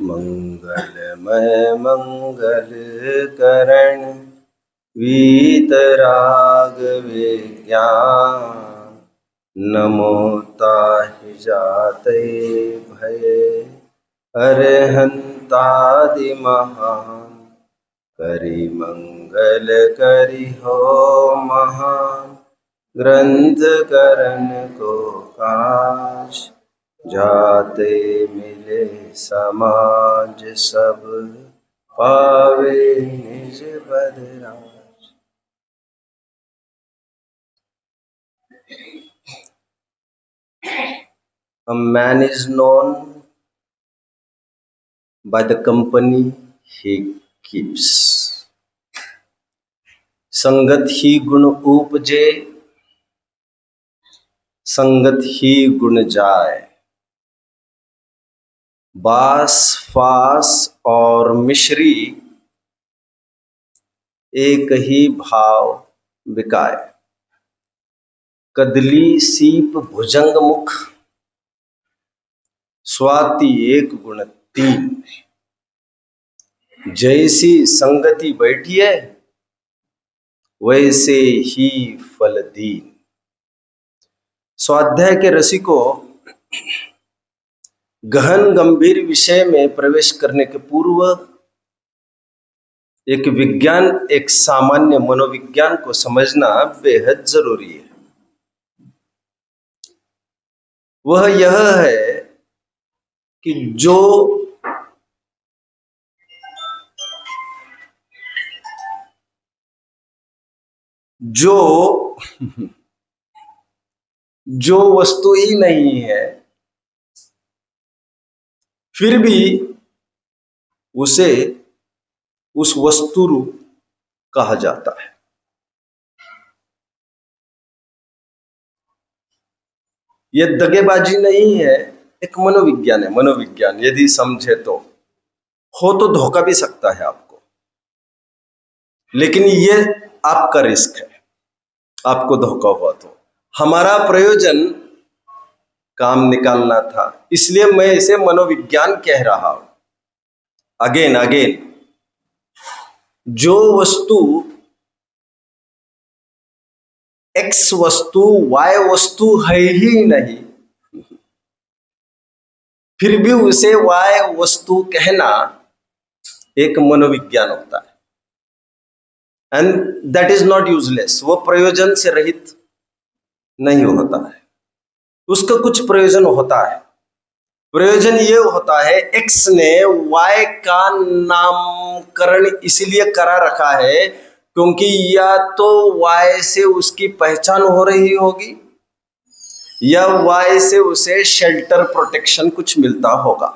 मंगलमय मंगल करण वीतराग विज्ञान नमो ताहि जाते भय अरहंतादि महान करि मंगल करि हो महान ग्रंथ करण को काश जाते मिले समाज सब पावे निज बदराज। A man is known by the company he keeps. संगत ही गुण उपजे, संगत ही गुण जाय। बास फास और मिश्री एक ही भाव बिकाय। कदली सीप भुजंग मुख, स्वाति एक गुण तीन। जैसी संगति बैठी है वैसे ही फल दीन। स्वाध्याय के रसिकों, गहन गंभीर विषय में प्रवेश करने के पूर्व एक विज्ञान, एक सामान्य मनोविज्ञान को समझना बेहद जरूरी है। वह यह है कि जो वस्तु ही नहीं है फिर भी उसे उस वस्तु रूप कहा जाता है। यह दगेबाजी नहीं है, एक मनोविज्ञान है। मनोविज्ञान यदि समझे तो हो तो धोखा भी सकता है आपको, लेकिन ये आपका रिस्क है। आपको धोखा हुआ तो हमारा प्रयोजन काम निकालना था, इसलिए मैं इसे मनोविज्ञान कह रहा हूं। अगेन जो वस्तु एक्स वस्तु वाई वस्तु है ही नहीं, फिर भी उसे वाई वस्तु कहना एक मनोविज्ञान होता है। And that is not useless. वो प्रयोजन से रहित नहीं होता है, उसका कुछ प्रयोजन होता है। प्रयोजन ये होता है, एक्स ने वाई का नामकरण इसलिए करा रखा है क्योंकि या तो वाई से उसकी पहचान हो रही होगी या वाई से उसे शेल्टर प्रोटेक्शन कुछ मिलता होगा।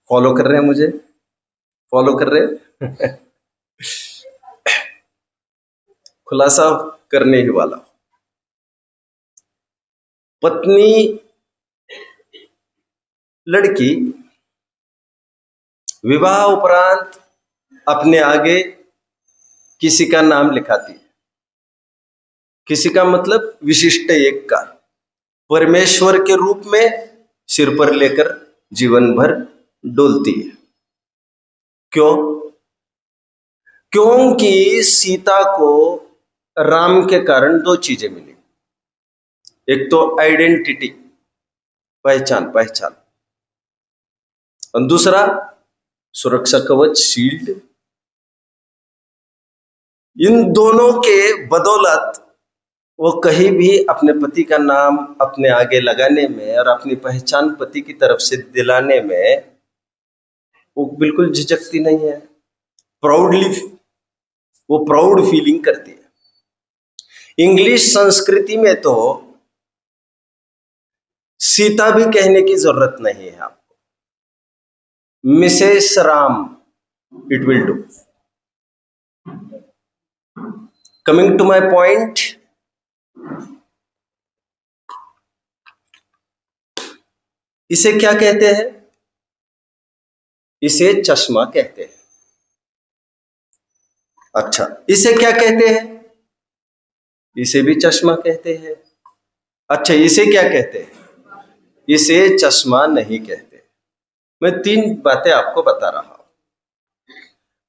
फॉलो कर रहे हैं मुझे? फॉलो कर रहे हैं? खुलासा करने ही वाला। पत्नी लड़की विवाह उपरांत अपने आगे किसी का नाम लिखाती है। किसी का मतलब विशिष्ट एक का, परमेश्वर के रूप में सिर पर लेकर जीवन भर डोलती है। क्यों? क्योंकि सीता को राम के कारण दो चीजें मिली। एक तो आइडेंटिटी, पहचान, और दूसरा सुरक्षा कवच, शील्ड। इन दोनों के बदौलत वो कहीं भी अपने पति का नाम अपने आगे लगाने में और अपनी पहचान पति की तरफ से दिलाने में वो बिल्कुल झिझकती नहीं है। वो प्राउड फीलिंग करती है। इंग्लिश संस्कृति में तो सीता भी कहने की जरूरत नहीं है आपको, Mrs Ram, it will do. Coming to my point, इसे क्या कहते हैं? इसे चश्मा कहते हैं। अच्छा, इसे क्या कहते हैं? इसे भी चश्मा कहते हैं। अच्छा, इसे क्या कहते हैं? इसे चश्मा नहीं कहते। मैं 3 बातें आपको बता रहा हूं।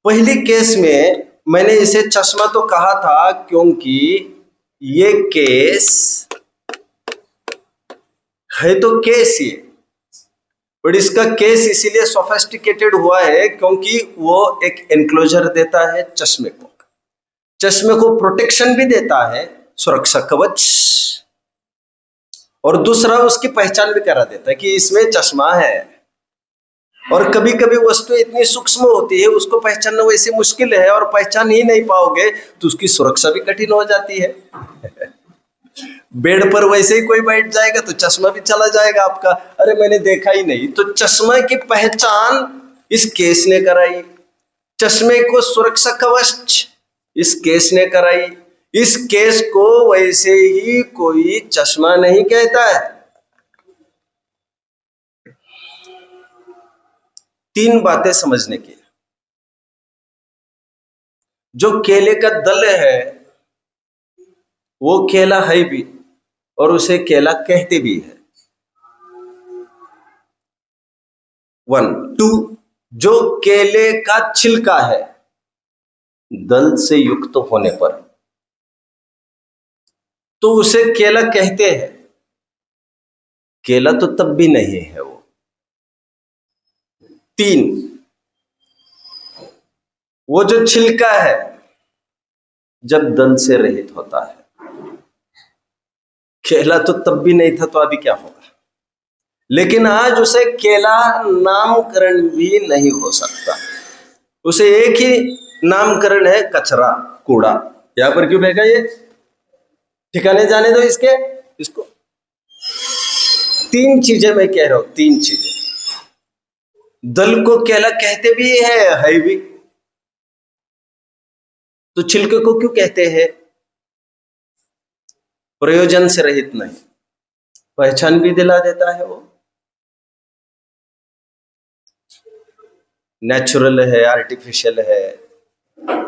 पहली केस में मैंने इसे चश्मा तो कहा था क्योंकि ये केस है तो केस ये, बट इसका केस इसीलिए सोफिस्टिकेटेड हुआ है क्योंकि वो एक एनक्लोजर देता है चश्मे को, चश्मे को प्रोटेक्शन भी देता है, सुरक्षा कवच, और दूसरा उसकी पहचान भी करा देता है कि इसमें चश्मा है। और कभी कभी वस्तु इतनी सूक्ष्म होती है उसको पहचानना वैसे मुश्किल है, और पहचान ही नहीं पाओगे तो उसकी सुरक्षा भी कठिन हो जाती है। बेड पर वैसे ही कोई बैठ जाएगा तो चश्मा भी चला जाएगा आपका, अरे मैंने देखा ही नहीं। तो चश्मा की पहचान इस केस ने कराई, चश्मे को सुरक्षा कवच इस केस ने कराई। इस केस को वैसे ही कोई चश्मा नहीं कहता है। 3 बातें समझने की। जो केले का दल है वो केला है भी, और उसे केला कहते भी है। 1 2, जो केले का छिलका है दल से युक्त होने पर तो उसे केला कहते हैं, केला तो तब भी नहीं है वो। 3, वो जो छिलका है जब दल से रहित होता है, केला तो तब भी नहीं था तो अभी क्या होगा। लेकिन आज उसे केला नामकरण भी नहीं हो सकता, उसे एक ही नामकरण है, कचरा, कूड़ा। यहां पर क्यों फेंका ये, ठिकाने जाने दो इसको। 3 चीजें मैं कह रहा हूं, 3 चीजें। दल को केला कहते भी है भी, तो छिलके को क्यों कहते हैं, प्रयोजन से रहित नहीं, पहचान भी दिला देता है वो। नेचुरल है, आर्टिफिशियल है,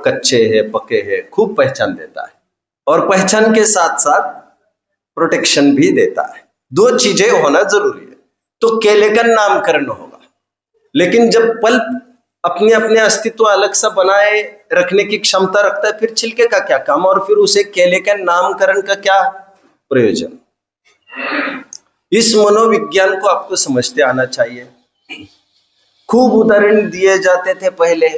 कच्चे है, पके है, खूब पहचान देता है, और पहचान के साथ साथ प्रोटेक्शन भी देता है। 2 चीजें होना जरूरी है तो केले का नामकरण होगा। लेकिन जब पल्प अपने अपने अस्तित्व अलग सा बनाए रखने की क्षमता रखता है, फिर छिलके का क्या काम, और फिर उसे केले का नामकरण का क्या प्रयोजन। इस मनोविज्ञान को आपको समझते आना चाहिए। खूब उदाहरण दिए जाते थे पहले,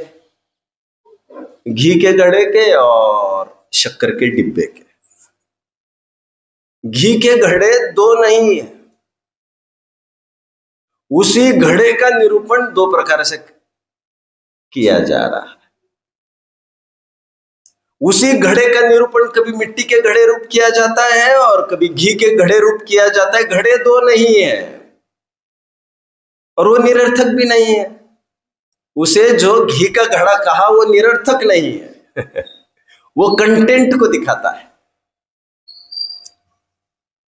घी के घड़े के और शक्कर के डिब्बे के। घी के घड़े 2 नहीं है, उसी घड़े का निरूपण 2 प्रकार से किया जा रहा है। उसी घड़े का निरूपण कभी मिट्टी के घड़े रूप किया जाता है और कभी घी के घड़े रूप किया जाता है। घड़े 2 नहीं है और वो निरर्थक भी नहीं है। उसे जो घी का घड़ा कहा वो निरर्थक नहीं है वो कंटेंट को दिखाता है।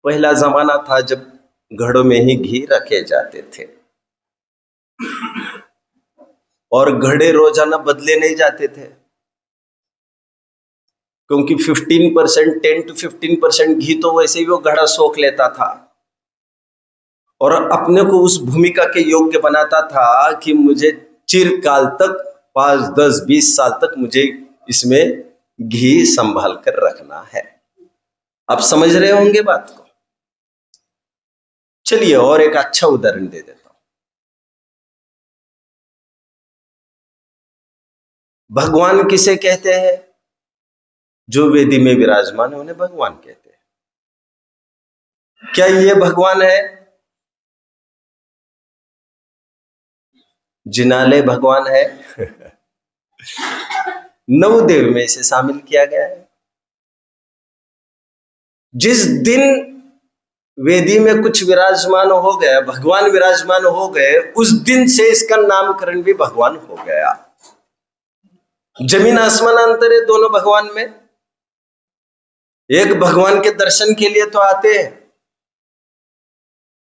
पहला जमाना था जब घड़ों में ही घी रखे जाते थे और घड़े रोजाना बदले नहीं जाते थे, क्योंकि 15%, 10 to 15% घी तो वैसे ही वो घड़ा सोख लेता था और अपने को उस भूमिका के योग्य बनाता था कि मुझे चिरकाल तक, 5, 10, 20 साल तक मुझे इसमें घी संभाल कर रखना है। आप समझ रहे होंगे बात को। चलिए और एक अच्छा उदाहरण दे देता हूं। भगवान किसे कहते हैं? जो वेदी में विराजमान है उन्हें भगवान कहते हैं। क्या ये भगवान है? जिनालय भगवान है नवदेव में इसे शामिल किया गया है। जिस दिन वेदी में कुछ विराजमान हो गया, भगवान विराजमान हो गए, उस दिन से इसका नामकरण भी भगवान हो गया। जमीन आसमान अंतर है दोनों भगवान में। एक भगवान के दर्शन के लिए तो आते हैं,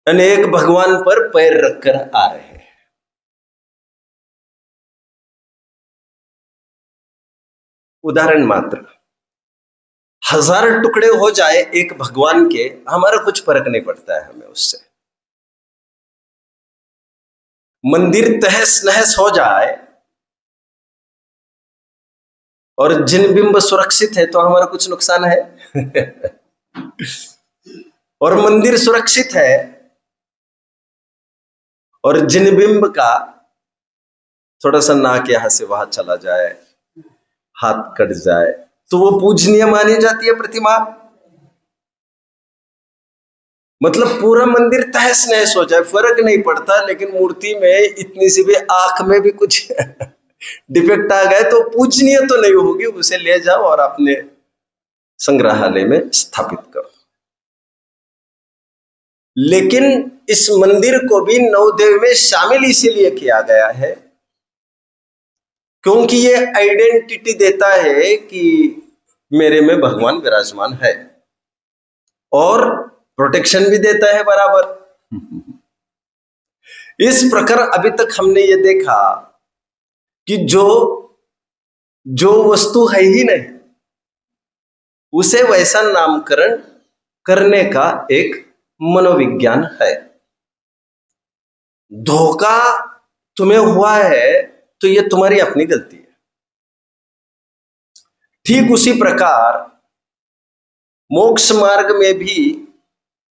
अनेक भगवान पर पैर रखकर आ रहे हैं। उदाहरण मात्र, 1000 टुकड़े हो जाए एक भगवान के, हमारा कुछ फर्क नहीं पड़ता है हमें उससे। मंदिर तहस नहस हो जाए और जिन बिंब सुरक्षित है तो हमारा कुछ नुकसान है? और मंदिर सुरक्षित है और जिन बिंब का थोड़ा सा नाक यहां से वहां चला जाए, हाथ कट जाए, तो वो पूजनीय मानी जाती है प्रतिमा। मतलब पूरा मंदिर तहस नहस हो जाए फर्क नहीं पड़ता, लेकिन मूर्ति में इतनी सी भी आंख में भी कुछ डिफेक्ट आ गए तो पूजनीय तो नहीं होगी, उसे ले जाओ और अपने संग्रहालय में स्थापित करो। लेकिन इस मंदिर को भी नवदेव में शामिल इसीलिए किया गया है क्योंकि ये आइडेंटिटी देता है कि मेरे में भगवान विराजमान है, और प्रोटेक्शन भी देता है बराबर। इस प्रकार अभी तक हमने ये देखा कि जो वस्तु है ही नहीं उसे वैसा नामकरण करने का एक मनोविज्ञान है। धोखा तुम्हें हुआ है तो ये तुम्हारी अपनी गलती है। ठीक उसी प्रकार मोक्ष मार्ग में भी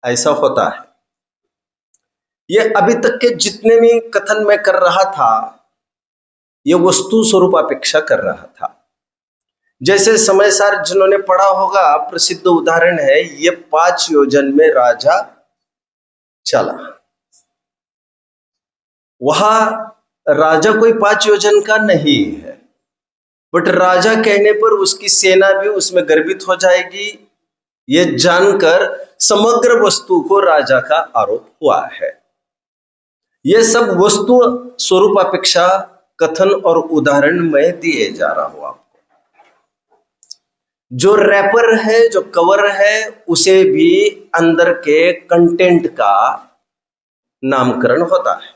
ऐसा होता है। ये अभी तक के जितने भी कथन मैं कर रहा था ये वस्तु स्वरूप अपेक्षा कर रहा था। जैसे समय सार जिन्होंने पढ़ा होगा प्रसिद्ध उदाहरण है, ये 5 योजन में राजा चला। वहां राजा कोई 5 योजन का नहीं है, बट राजा कहने पर उसकी सेना भी उसमें गर्वित हो जाएगी, ये जानकर समग्र वस्तु को राजा का आरोप हुआ है। ये सब वस्तु स्वरूप अपेक्षा कथन और उदाहरण में दिए जा रहा हूं आपको। जो रैपर है, जो कवर है, उसे भी अंदर के कंटेंट का नामकरण होता है।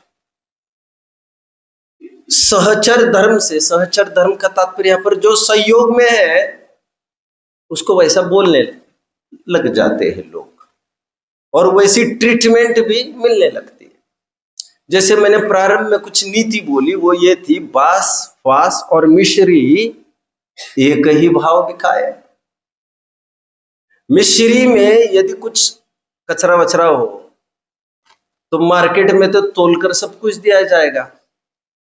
सहचर धर्म से, सहचर धर्म का तात्पर्य यहां पर जो संयोग में है उसको वैसा बोलने लग जाते हैं लोग, और वैसी ट्रीटमेंट भी मिलने लगती है। जैसे मैंने प्रारंभ में कुछ नीति बोली, वो ये थी, बांस फास और मिश्री एक ही भाव बिकाए। मिश्री में यदि कुछ कचरा वचरा हो तो मार्केट में तो तोलकर सब कुछ दिया जाएगा,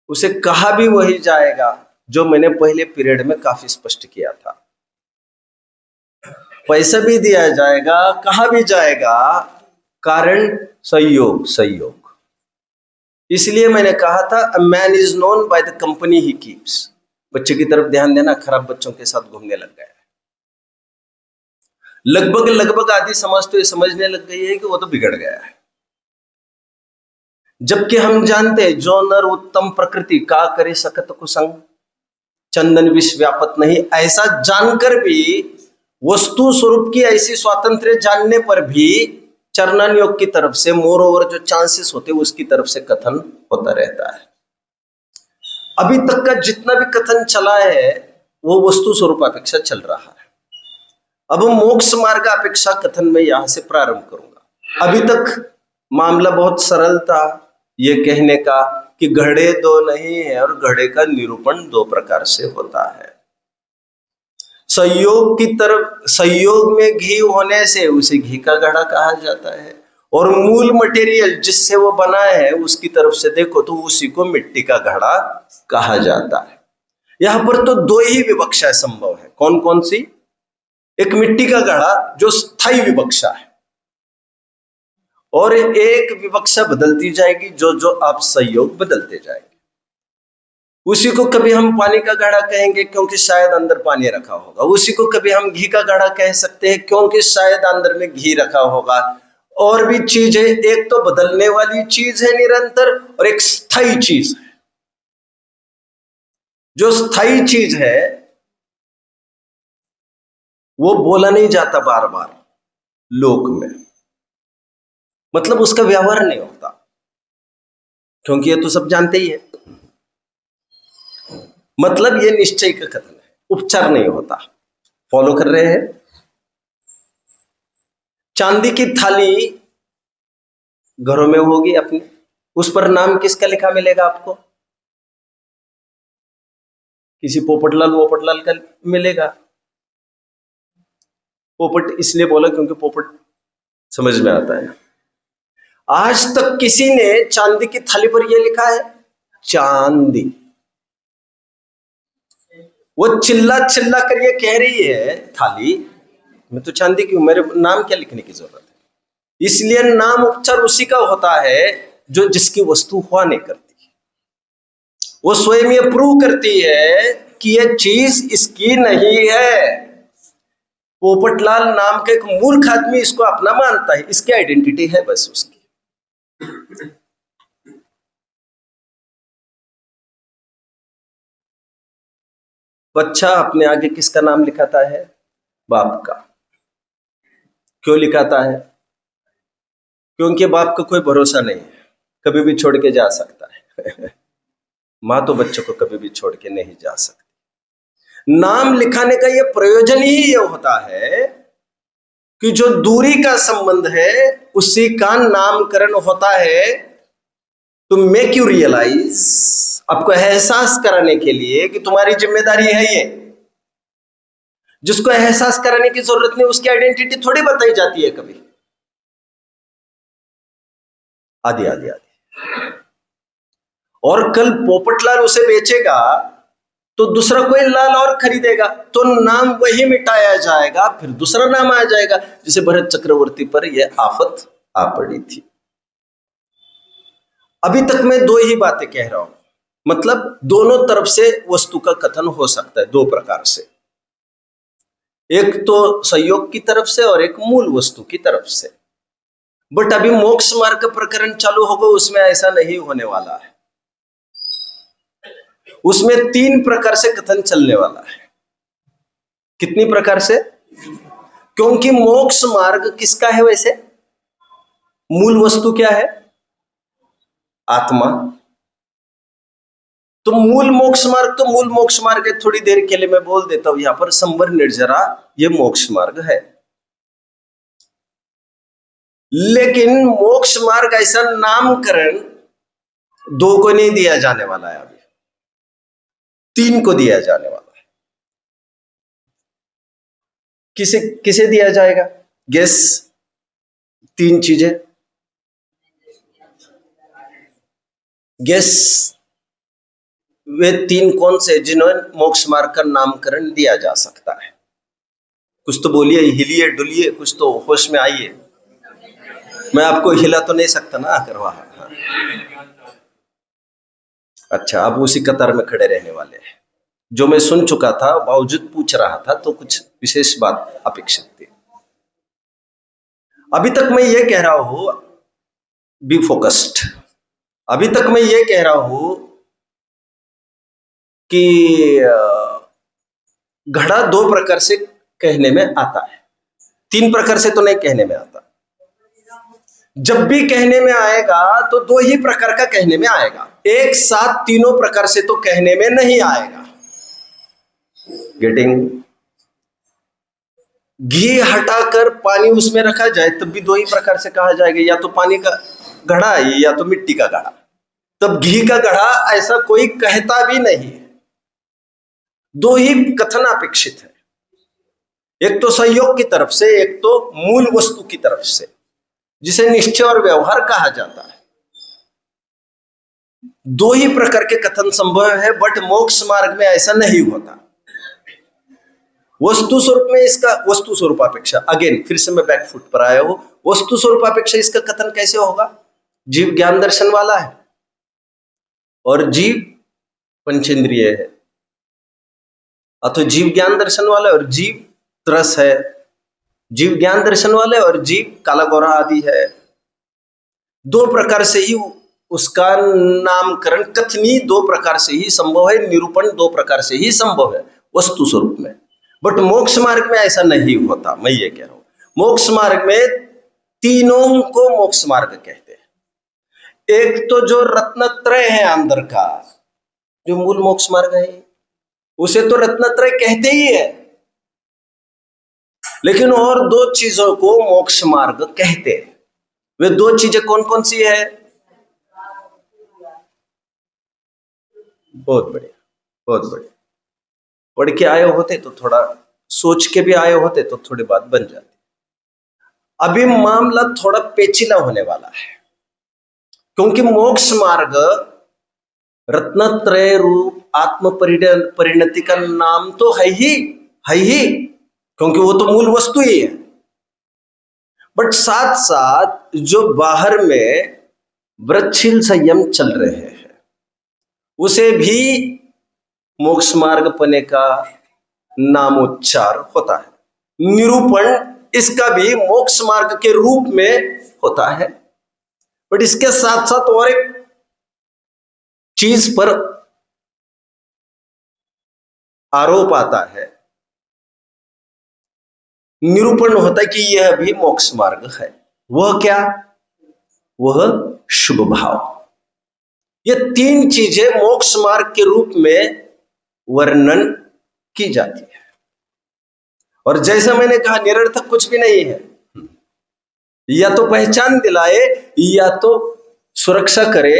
उसे कहा भी वही जाएगा, जो मैंने पहले पीरियड में काफी स्पष्ट किया था। पैसा भी दिया जाएगा, कहा भी जाएगा, कारण संयोग। संयोग इसलिए मैंने कहा था a man is known by the company he keeps. बच्चे की तरफ ध्यान देना, खराब बच्चों के साथ घूमने लग गया है। लगभग आधी समाज तो ये समझने लग गई है कि वो तो बिगड़ गया है, जबकि हम जानते हैं जो नर उत्तम प्रकृति का करे सकत कुसंग, चंदन विष व्यापत नहीं। ऐसा जानकर भी, वस्तु स्वरूप की ऐसी स्वातंत्र्य जानने पर भी चरणान योग की तरफ से मोर ओवर जो चांसेस होते उसकी तरफ से कथन होता रहता है। अभी तक का जितना भी कथन चला है वो वस्तु स्वरूप अपेक्षा चल रहा है। अब मोक्ष मार्ग अपेक्षा कथन में यहां से प्रारंभ करूंगा। अभी तक मामला बहुत सरल था ये कहने का कि घड़े दो नहीं है, और घड़े का निरूपण 2 प्रकार से होता है। संयोग की तरफ, संयोग में घी होने से उसे घी का घड़ा कहा जाता है, और मूल मटेरियल जिससे वो बना है उसकी तरफ से देखो तो उसी को मिट्टी का घड़ा कहा जाता है। यहां पर तो 2 ही विवक्षा संभव है। कौन कौन सी? एक मिट्टी का घड़ा जो स्थायी विवक्षा है, और एक विवक्षा बदलती जाएगी जो जो आप संयोग बदलते जाएंगे। उसी को कभी हम पानी का घड़ा कहेंगे क्योंकि शायद अंदर पानी रखा होगा, उसी को कभी हम घी का घड़ा कह सकते हैं क्योंकि शायद अंदर में घी रखा होगा। और भी चीज है, एक तो बदलने वाली चीज है निरंतर, और एक स्थायी चीज है। जो स्थायी चीज है वो बोला नहीं जाता बार बार लोक में, मतलब उसका व्यवहार नहीं होता, क्योंकि ये तो सब जानते ही है। मतलब ये निश्चय का कथन है, उपचार नहीं होता। फॉलो कर रहे हैं? चांदी की थाली घरों में होगी अपनी, उस पर नाम किसका लिखा मिलेगा आपको? किसी पोपटलाल वोपटलाल का मिलेगा। पोपट इसलिए बोला क्योंकि पोपट समझ में आता है। आज तक किसी ने चांदी की थाली पर यह लिखा है चांदी। वो चिल्ला चिल्ला कर ये कह रही है थाली मैं तो चांदी की हूं, मेरे नाम क्या लिखने की जरूरत है। इसलिए नाम उपचार उसी का होता है जो जिसकी वस्तु हुआ नहीं करती। वो स्वयं ये प्रूव करती है कि यह चीज इसकी नहीं है। पोपटलाल नाम का एक मूर्ख आदमी इसको अपना मानता है, इसकी आइडेंटिटी है बस उसकी। बच्चा अपने आगे किसका नाम लिखाता है? बाप का। क्यों लिखाता है? क्योंकि बाप का कोई भरोसा नहीं है, कभी भी छोड़ के जा सकता है। मां तो बच्चों को कभी भी छोड़ के नहीं जा सकती। नाम लिखाने का यह प्रयोजन ही ये होता है कि जो दूरी का संबंध है उसी का नामकरण होता है, टू मेक यू रियलाइज, आपको एहसास कराने के लिए कि तुम्हारी जिम्मेदारी है ये। जिसको एहसास कराने की जरूरत नहीं उसकी आइडेंटिटी थोड़ी बताई जाती है कभी। आदि आदि आदि। और कल पोपटलाल उसे बेचेगा तो दूसरा कोई लाल और खरीदेगा तो नाम वही मिटाया जाएगा, फिर दूसरा नाम आ जाएगा। जिसे भरत चक्रवर्ती पर यह आफत आ पड़ी थी। अभी तक मैं दो ही बातें कह रहा हूं, मतलब दोनों तरफ से वस्तु का कथन हो सकता है, दो प्रकार से। एक तो संयोग की तरफ से और एक मूल वस्तु की तरफ से। बट अभी मोक्ष मार्ग का प्रकरण चालू होगा, उसमें ऐसा नहीं होने वाला है। उसमें तीन प्रकार से कथन चलने वाला है। कितनी प्रकार से? क्योंकि मोक्ष मार्ग किसका है वैसे? मूल वस्तु क्या है? आत्मा। तो मूल मोक्ष मार्ग है। थोड़ी देर के लिए मैं बोल देता हूं यहां पर, संवर निर्जरा ये मोक्ष मार्ग है। लेकिन मोक्ष मार्ग ऐसा नामकरण दो को नहीं दिया जाने वाला है, अभी तीन को दिया जाने वाला है। किसे किसे दिया जाएगा? गेस। तीन चीजें गेस। वे तीन कौन से जिन्होंने मोक्ष मार्ग का नामकरण दिया जा सकता है? कुछ तो बोलिए, हिलिए डुलिए, कुछ तो होश में आइए। मैं आपको हिला तो नहीं सकता ना आकर वहां। हाँ। अच्छा, आप उसी कतार में खड़े रहने वाले हैं। जो मैं सुन चुका था बावजूद पूछ रहा था, तो कुछ विशेष बात अपेक्षित थी। अभी तक मैं ये कह रहा हूं, बी फोकस्ड। अभी तक मैं ये कह रहा हूं कि घड़ा दो प्रकार से कहने में आता है, तीन प्रकार से तो नहीं कहने में आता। जब भी कहने में आएगा तो दो ही प्रकार का कहने में आएगा, एक साथ तीनों प्रकार से तो कहने में नहीं आएगा। गेटिंग? घी हटाकर पानी उसमें रखा जाए तब भी दो ही प्रकार से कहा जाएगा, या तो पानी का घड़ा या तो मिट्टी का घड़ा। तब घी का घड़ा ऐसा कोई कहता भी नहीं। दो ही कथन अपेक्षित है, एक तो संयोग की तरफ से, एक तो मूल वस्तु की तरफ से, जिसे निश्चय और व्यवहार कहा जाता है। दो ही प्रकार के कथन संभव है, बट मोक्ष मार्ग में ऐसा नहीं होता। वस्तु स्वरूप में इसका, वस्तु स्वरूप अपेक्षा, अगेन फिर से मैं बैकफुट पर आया हूं। वस्तु स्वरूप अपेक्षा इसका कथन कैसे होगा? जीव ज्ञान दर्शन वाला है और जीव पंचेंद्रिय है, अथवा जीव ज्ञान दर्शन वाला है और जीव तरस है। जीव ज्ञान दर्शन वाले और जीव काला गोरा आदि है। दो प्रकार से ही उसका नामकरण, कथनी दो प्रकार से ही संभव है, निरूपण दो प्रकार से ही संभव है वस्तु स्वरूप में। बट मोक्ष मार्ग में ऐसा नहीं होता। मैं ये कह रहा हूं, मोक्ष मार्ग में तीनों को मोक्ष मार्ग कहते हैं। एक तो जो रत्नत्रय है अंदर का, जो मूल मोक्ष मार्ग है, उसे तो रत्नत्रय कहते ही है। लेकिन और दो चीजों को मोक्ष मार्ग कहते हैं। वे दो चीजें कौन कौन सी है? बहुत बढ़िया, बहुत बढ़िया। पढ़ के आए होते तो थोड़ा सोच के भी आए होते तो थोड़ी बात बन जाती। अभी मामला थोड़ा पेचीदा होने वाला है, क्योंकि मोक्ष मार्ग रत्नत्रय रूप आत्म परिणति का नाम तो है ही, क्योंकि वो तो मूल वस्तु ही है। बट साथ साथ जो बाहर में वृक्षशील संयम चल रहे हैं उसे भी मोक्ष मार्ग पने का नामोच्चार होता है। निरूपण इसका भी मोक्ष मार्ग के रूप में होता है। बट इसके साथ साथ और एक चीज पर आरोप आता है, निरूपण होता है कि यह भी मोक्ष मार्ग है। वह क्या? वह शुभ भाव। ये तीन चीजें मोक्ष मार्ग के रूप में वर्णन की जाती है। और जैसा मैंने कहा, निरर्थक कुछ भी नहीं है। या तो पहचान दिलाए या तो सुरक्षा करे,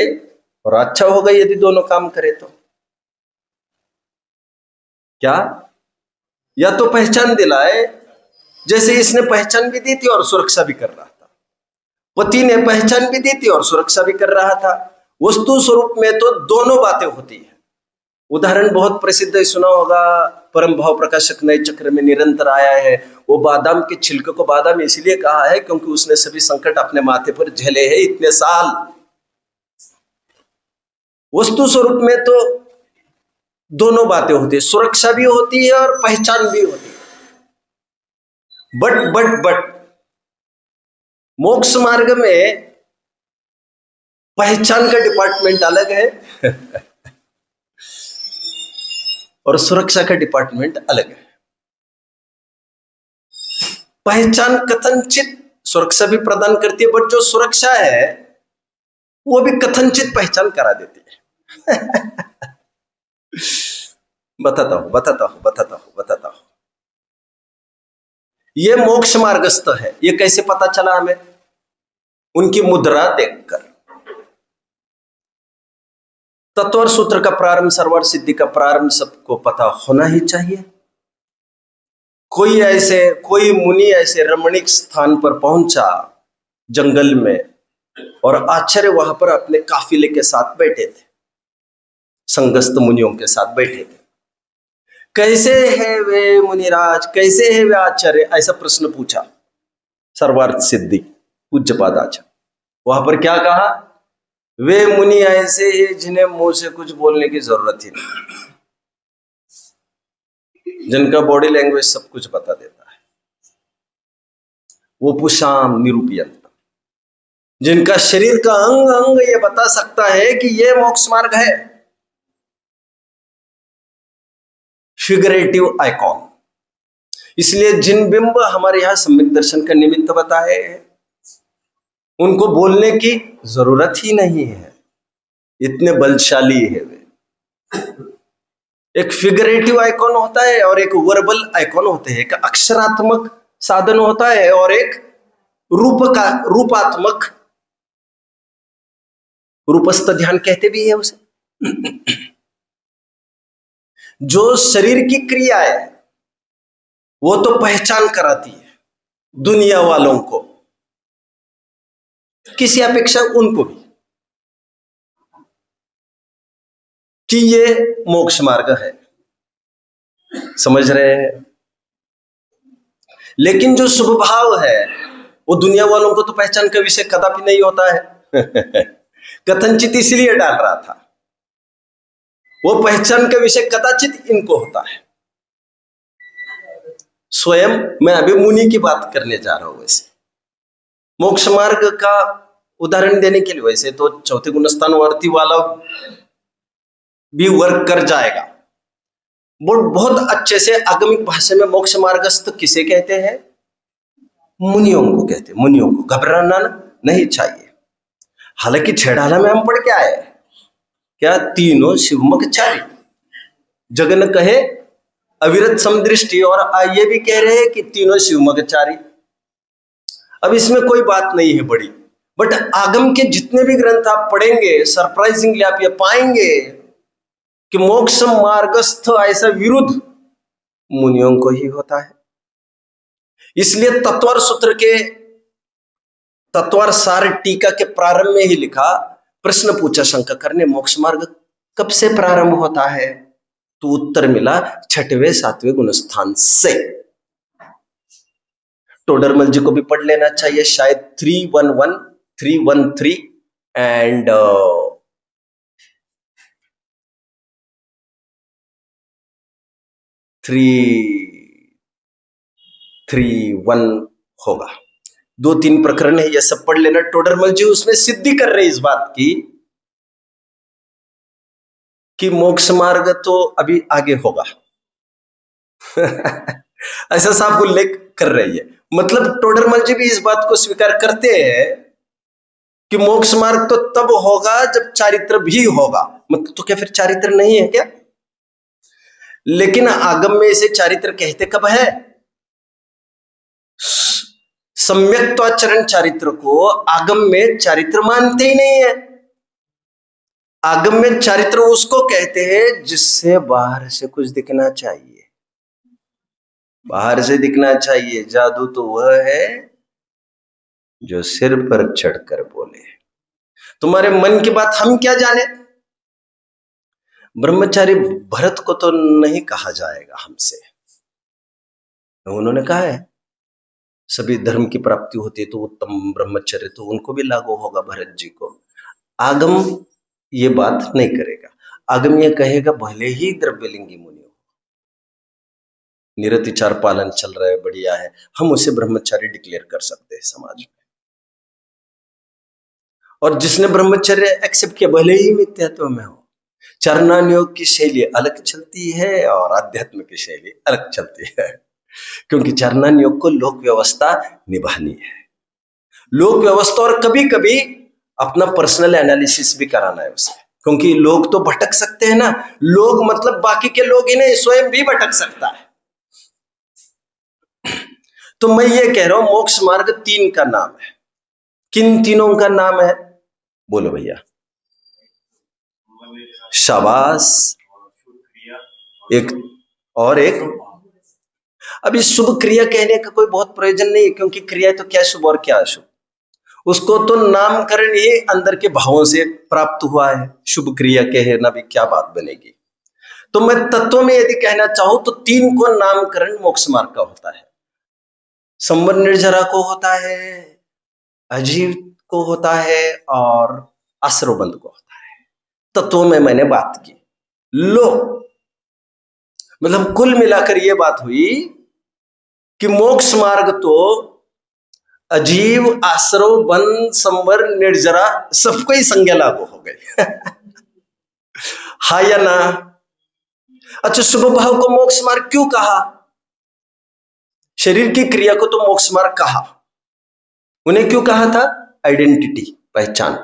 और अच्छा होगा यदि दोनों काम करे तो। क्या? या तो पहचान दिलाए, जैसे इसने पहचान भी दी थी और सुरक्षा भी कर रहा था। पति ने पहचान भी दी थी और सुरक्षा भी कर रहा था। वस्तु स्वरूप में तो दोनों बातें होती है। उदाहरण बहुत प्रसिद्ध है, सुना होगा, परम भाव प्रकाशक नए चक्र में निरंतर आया है। वो बादाम के छिलके को बादाम इसलिए कहा है क्योंकि उसने सभी संकट अपने माथे पर झेले हैं इतने साल। वस्तु स्वरूप में तो दोनों बातें होती है, सुरक्षा भी होती है और पहचान भी होती है। बट मोक्ष मार्ग में पहचान का डिपार्टमेंट अलग है और सुरक्षा का डिपार्टमेंट अलग है। पहचान कथनचित सुरक्षा भी प्रदान करती है, बट जो सुरक्षा है वो भी कथनचित पहचान करा देती है बताता हूं। ये मोक्ष मार्गस्थ है। ये कैसे पता चला हमें? उनकी मुद्रा देखकर। तत्वर सूत्र का प्रारंभ, सर्वर सिद्धि का प्रारंभ सबको पता होना ही चाहिए। कोई मुनि ऐसे रमणीक स्थान पर पहुंचा जंगल में, और आचार्य वहां पर अपने काफिले के साथ बैठे थे, संगस्त मुनियों के साथ बैठे थे। कैसे है वे मुनिराज, कैसे है वे आचार्य, ऐसा प्रश्न पूछा सर्वार्थ सिद्धि पूज्यपाद आचार्य। वहां पर क्या कहा? वे मुनि ऐसे हैं जिन्हें मुंह से कुछ बोलने की जरूरत ही नहीं, जिनका बॉडी लैंग्वेज सब कुछ बता देता है। वो पुषाम निरूपयंत, जिनका शरीर का अंग अंग ये बता सकता है कि ये मोक्ष मार्ग है। Figurative icon. इसलिए जिन बिंब हमारे यहां सम्यक दर्शन का निमित्त बताए हैं, उनको बोलने की जरूरत ही नहीं है, इतने बलशाली है वे। एक फिगरेटिव आइकॉन होता है और एक वर्बल आइकॉन होते हैं। एक अक्षरात्मक साधन होता है और एक रूपात्मक, रूपस्थ ध्यान कहते भी है उसे। जो शरीर की क्रिया है वो तो पहचान कराती है दुनिया वालों को, किसी अपेक्षा उनको भी, कि ये मोक्ष मार्ग है। समझ रहे हैं? लेकिन जो शुभ भाव है वो दुनिया वालों को तो पहचान का विषय कदापि नहीं होता है कथनचित इसलिए डाल रहा था, वो पहचान का विषय कदाचित इनको होता है। स्वयं मैं अभी मुनि की बात करने जा रहा हूं। वैसे मोक्ष मार्ग का उदाहरण देने के लिए वैसे तो चौथे गुणस्थान वर्ती वाला भी वर्क कर जाएगा। बहुत अच्छे से आगमिक भाषा में मोक्ष मार्गस्थ किसे कहते हैं? मुनियों को कहते हैं। मुनियों को घबराना नहीं चाहिए। हालांकि छेड़ाला में हम पढ़ के आए क्या? तीनों शिवमकचारी, जगन कहे अविरत समदृष्टि, और ये भी कह रहे हैं कि तीनों शिवमकचारी। अब इसमें कोई बात नहीं है बड़ी, बट आगम के जितने भी ग्रंथ आप पढ़ेंगे, सरप्राइजिंगली आप ये पाएंगे कि मोक्ष मार्गस्थ ऐसा विरुद्ध मुनियों को ही होता है। इसलिए तत्वर सूत्र के तत्वर सार टीका के प्रारंभ में ही लिखा, प्रश्न पूछा शंकर ने, मोक्ष मार्ग कब से प्रारंभ होता है? तो उत्तर मिला 6वें 7वें गुणस्थान से। टोडरमल जी को भी पढ़ लेना चाहिए, शायद 311, 313 एंड 331 होगा। 2-3 प्रकरण है, ये सब पढ़ लेना। टोडरमल जी उसमें सिद्धि कर रहे इस बात की कि मोक्ष मार्ग तो अभी आगे होगा। ऐसा साहब उल्लेख कर रही है। मतलब टोडरमल जी भी इस बात को स्वीकार करते हैं कि मोक्ष मार्ग तो तब होगा जब चारित्र भी होगा। मतलब तो क्या फिर चारित्र नहीं है क्या? लेकिन आगम में इसे चारित्र कहते कब है? सम्यक्त्वाचरण चारित्र को आगम में चारित्र मानते ही नहीं है। आगम में चारित्र उसको कहते हैं जिससे बाहर से कुछ दिखना चाहिए, बाहर से दिखना चाहिए। जादू तो वह है जो सिर पर चढ़कर बोले। तुम्हारे मन की बात हम क्या जाने? ब्रह्मचारी भरत को तो नहीं कहा जाएगा हमसे। उन्होंने कहा है सभी धर्म की प्राप्ति होती है तो उत्तम ब्रह्मचर्य तो उनको भी लागू होगा भरत जी को। आगम ये बात नहीं करेगा। आगम ये कहेगा भले ही द्रव्यलिंगी मुनि हो, निरतिचार पालन चल रहा है, बढ़िया है, हम उसे ब्रह्मचारी डिक्लेयर कर सकते हैं समाज में। और जिसने ब्रह्मचर्य एक्सेप्ट किया भले ही मिथ्यात्व में हो। चरणान योग की शैली अलग चलती है और आध्यात्म की शैली अलग चलती है, क्योंकि चरणान योग को लोक व्यवस्था निभानी है। लोक व्यवस्था और कभी कभी अपना पर्सनल एनालिसिस भी कराना है उसे, क्योंकि लोग तो भटक सकते हैं ना। लोग मतलब बाकी के लोग ही नहीं, स्वयं भी भटक सकता है। तो मैं ये कह रहा हूं मोक्ष मार्ग 3 का नाम है। किन तीनों का नाम है? बोलो भैया। शाबाश। एक और एक। अब इस शुभ क्रिया कहने का कोई बहुत प्रयोजन नहीं है, क्योंकि क्रिया तो क्या शुभ और क्या अशुभ, उसको तो नामकरण ही अंदर के भावों से प्राप्त हुआ है। शुभ क्रिया कहना भी क्या बात बनेगी। तो मैं तत्व में यदि कहना चाहूं तो 3 को नामकरण मोक्ष मार्ग का होता है। संवर निर्जरा को होता है, अजीव को होता है और आश्रवबंध को होता है। तत्व में मैंने बात की। लो मतलब कुल मिलाकर यह बात हुई कि मोक्ष मार्ग तो अजीव, आश्रव, बंध, संवर, निर्जरा सबको ही संज्ञा लागू हो गई। हा या ना? अच्छा, शुभ भाव को मोक्ष मार्ग क्यों कहा? शरीर की क्रिया को तो मोक्ष मार्ग कहा, उन्हें क्यों कहा था? आइडेंटिटी, पहचान,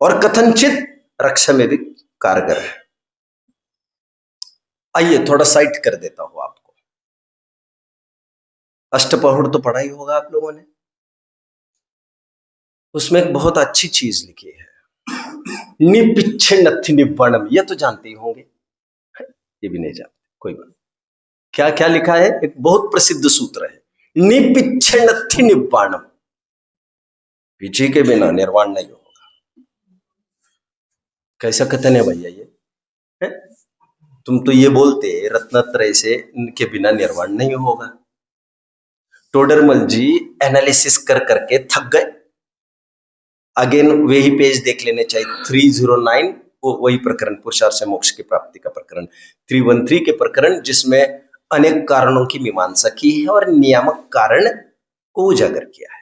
और कथनचित रक्षा में भी कारगर है। आइए थोड़ा साइट कर देता हूं आपको। अष्टपहुड़ तो पढ़ा ही होगा आप लोगों ने। उसमें एक बहुत अच्छी चीज लिखी है, निपिच्छिन्नत्थि निब्बाणम। ये तो जानते ही होंगे, ये भी नहीं जानते, कोई बात। क्या क्या लिखा है? एक बहुत प्रसिद्ध सूत्र है, निपिच्छिन्नत्थि निब्बाणम। पीछे के बिना निर्वाण नहीं होगा। कैसा कथन है भैया ये है? तुम तो ये बोलते रत्नत्रय से इनके बिना निर्वाण नहीं होगा। टोडरमल जी एनालिसिस कर करके थक गए। अगेन वही पेज देख लेने चाहिए, 309, वो वही प्रकरण, पुरुषार्थ से मोक्ष की प्राप्ति का प्रकरण, 313 के प्रकरण, जिसमें अनेक कारणों की मीमांसा की है और नियामक कारण को उजागर किया है।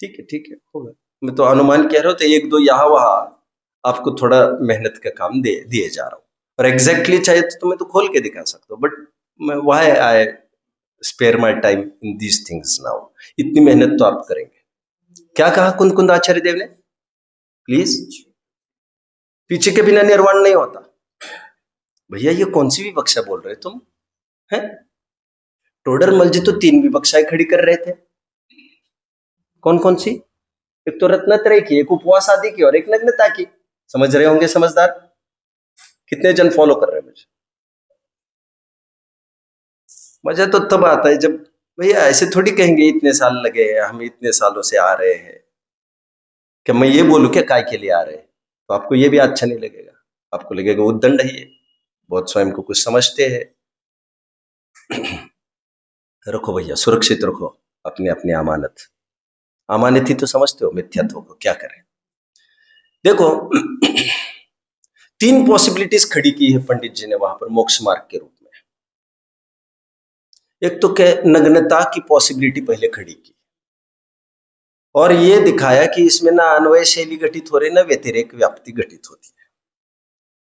ठीक है होगा। मैं तो अनुमान कह रहा हूं, तो 1-2 यहाँ वहां आपको थोड़ा मेहनत का काम दिए जा रहा हूं। और एग्जैक्टली चाहे तो तुम्हें तो खोल के दिखा सकता हूँ, but why I spare my time in these things now. इतनी मेहनत तो आप करेंगे। क्या कहा कुंद आचार्य देव ने? प्लीज, पीछे के बिना निर्वाण नहीं होता। भैया ये कौन सी विवक्षा बोल रहे तुम? हैं? टोडरमल जी तो 3 विवक्षाएं खड़ी कर रहे थे। कौन कौन सी? एक तो रत्नत्रय की, एक उपवास आदि की, और एक नग्नता की। समझ रहे होंगे समझदार। कितने जन फॉलो कर रहे हैं मुझे? मजा तो तब आता है जब, भैया ऐसे थोड़ी कहेंगे इतने साल लगे हैं, हम इतने सालों से आ रहे हैं, कि मैं ये बोलूं क्या काय के लिए आ रहे हैं, तो आपको ये भी अच्छा नहीं लगेगा, आपको लगेगा उद्दंड है ये, बहुत स्वयं को कुछ समझते हैं। रखो भैया, सुरक्षित रखो अपनी अपनी अमानत। अमानत ही तो समझते हो मिथ्यात्व को, क्या करें। देखो, तीन पॉसिबिलिटीज खड़ी की है पंडित जी ने वहां पर मोक्ष मार्ग के रूप में। एक तो नग्नता की पॉसिबिलिटी पहले खड़ी की, और ये दिखाया कि इसमें ना अन्वय शैली घटित हो रही, ना व्यतिरेक व्याप्ति घटित होती है।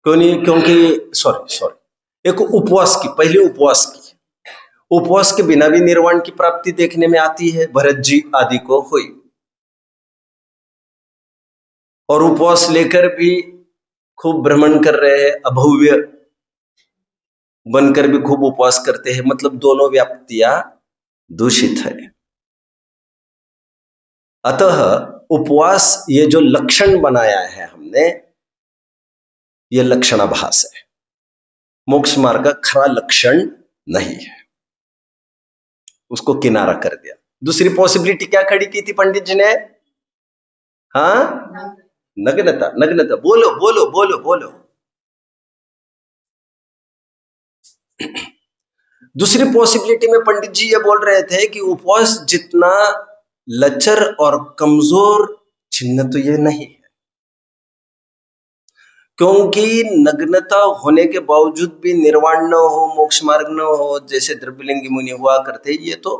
क्यों नहीं? क्योंकि सॉरी, एक उपवास की, पहले उपवास की, उपवास के बिना भी निर्वाण की प्राप्ति देखने में आती है, भरत जी आदि को हुई, और उपवास लेकर भी खूब भ्रमण कर रहे हैं, अभव्य बनकर भी खूब उपवास करते हैं, मतलब दोनों व्याप्तियां दूषित है। अतः उपवास ये जो लक्षण बनाया है हमने, ये लक्षणाभास है, मोक्ष मार्ग का खरा लक्षण नहीं है, उसको किनारा कर दिया। दूसरी पॉसिबिलिटी क्या खड़ी की थी पंडित जी ने? हाँ, नग्नता, नग्नता, बोलो बोलो बोलो बोलो। दूसरी पॉसिबिलिटी में पंडित जी ये बोल रहे थे कि उपवास जितना लचर और कमजोर चिन्ह तो ये नहीं है, क्योंकि नग्नता होने के बावजूद भी निर्वाण न हो, मोक्ष मार्ग न हो, जैसे द्रव्यलिंगी मुनि हुआ करते, ये तो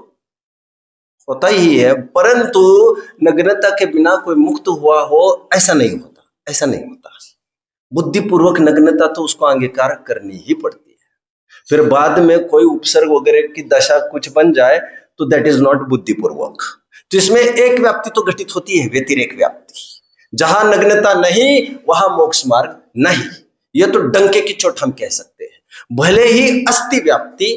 होता ही है, परंतु नग्नता के बिना कोई मुक्त हुआ हो ऐसा नहीं होता, ऐसा नहीं होता। बुद्धिपूर्वक नग्नता तो उसको अंगीकार करनी ही पड़ती है। फिर बाद में कोई उपसर्ग वगैरह की दशा कुछ बन जाए तो दैट इज नॉट बुद्धिपूर्वक। तो इसमें एक व्याप्ति तो घटित होती है, व्यतिरेक व्याप्ति। जहां नग्नता नहीं वहां मोक्ष मार्ग नहीं, यह तो डंके की चोट हम कह सकते हैं। भले ही अस्थि व्याप्ति,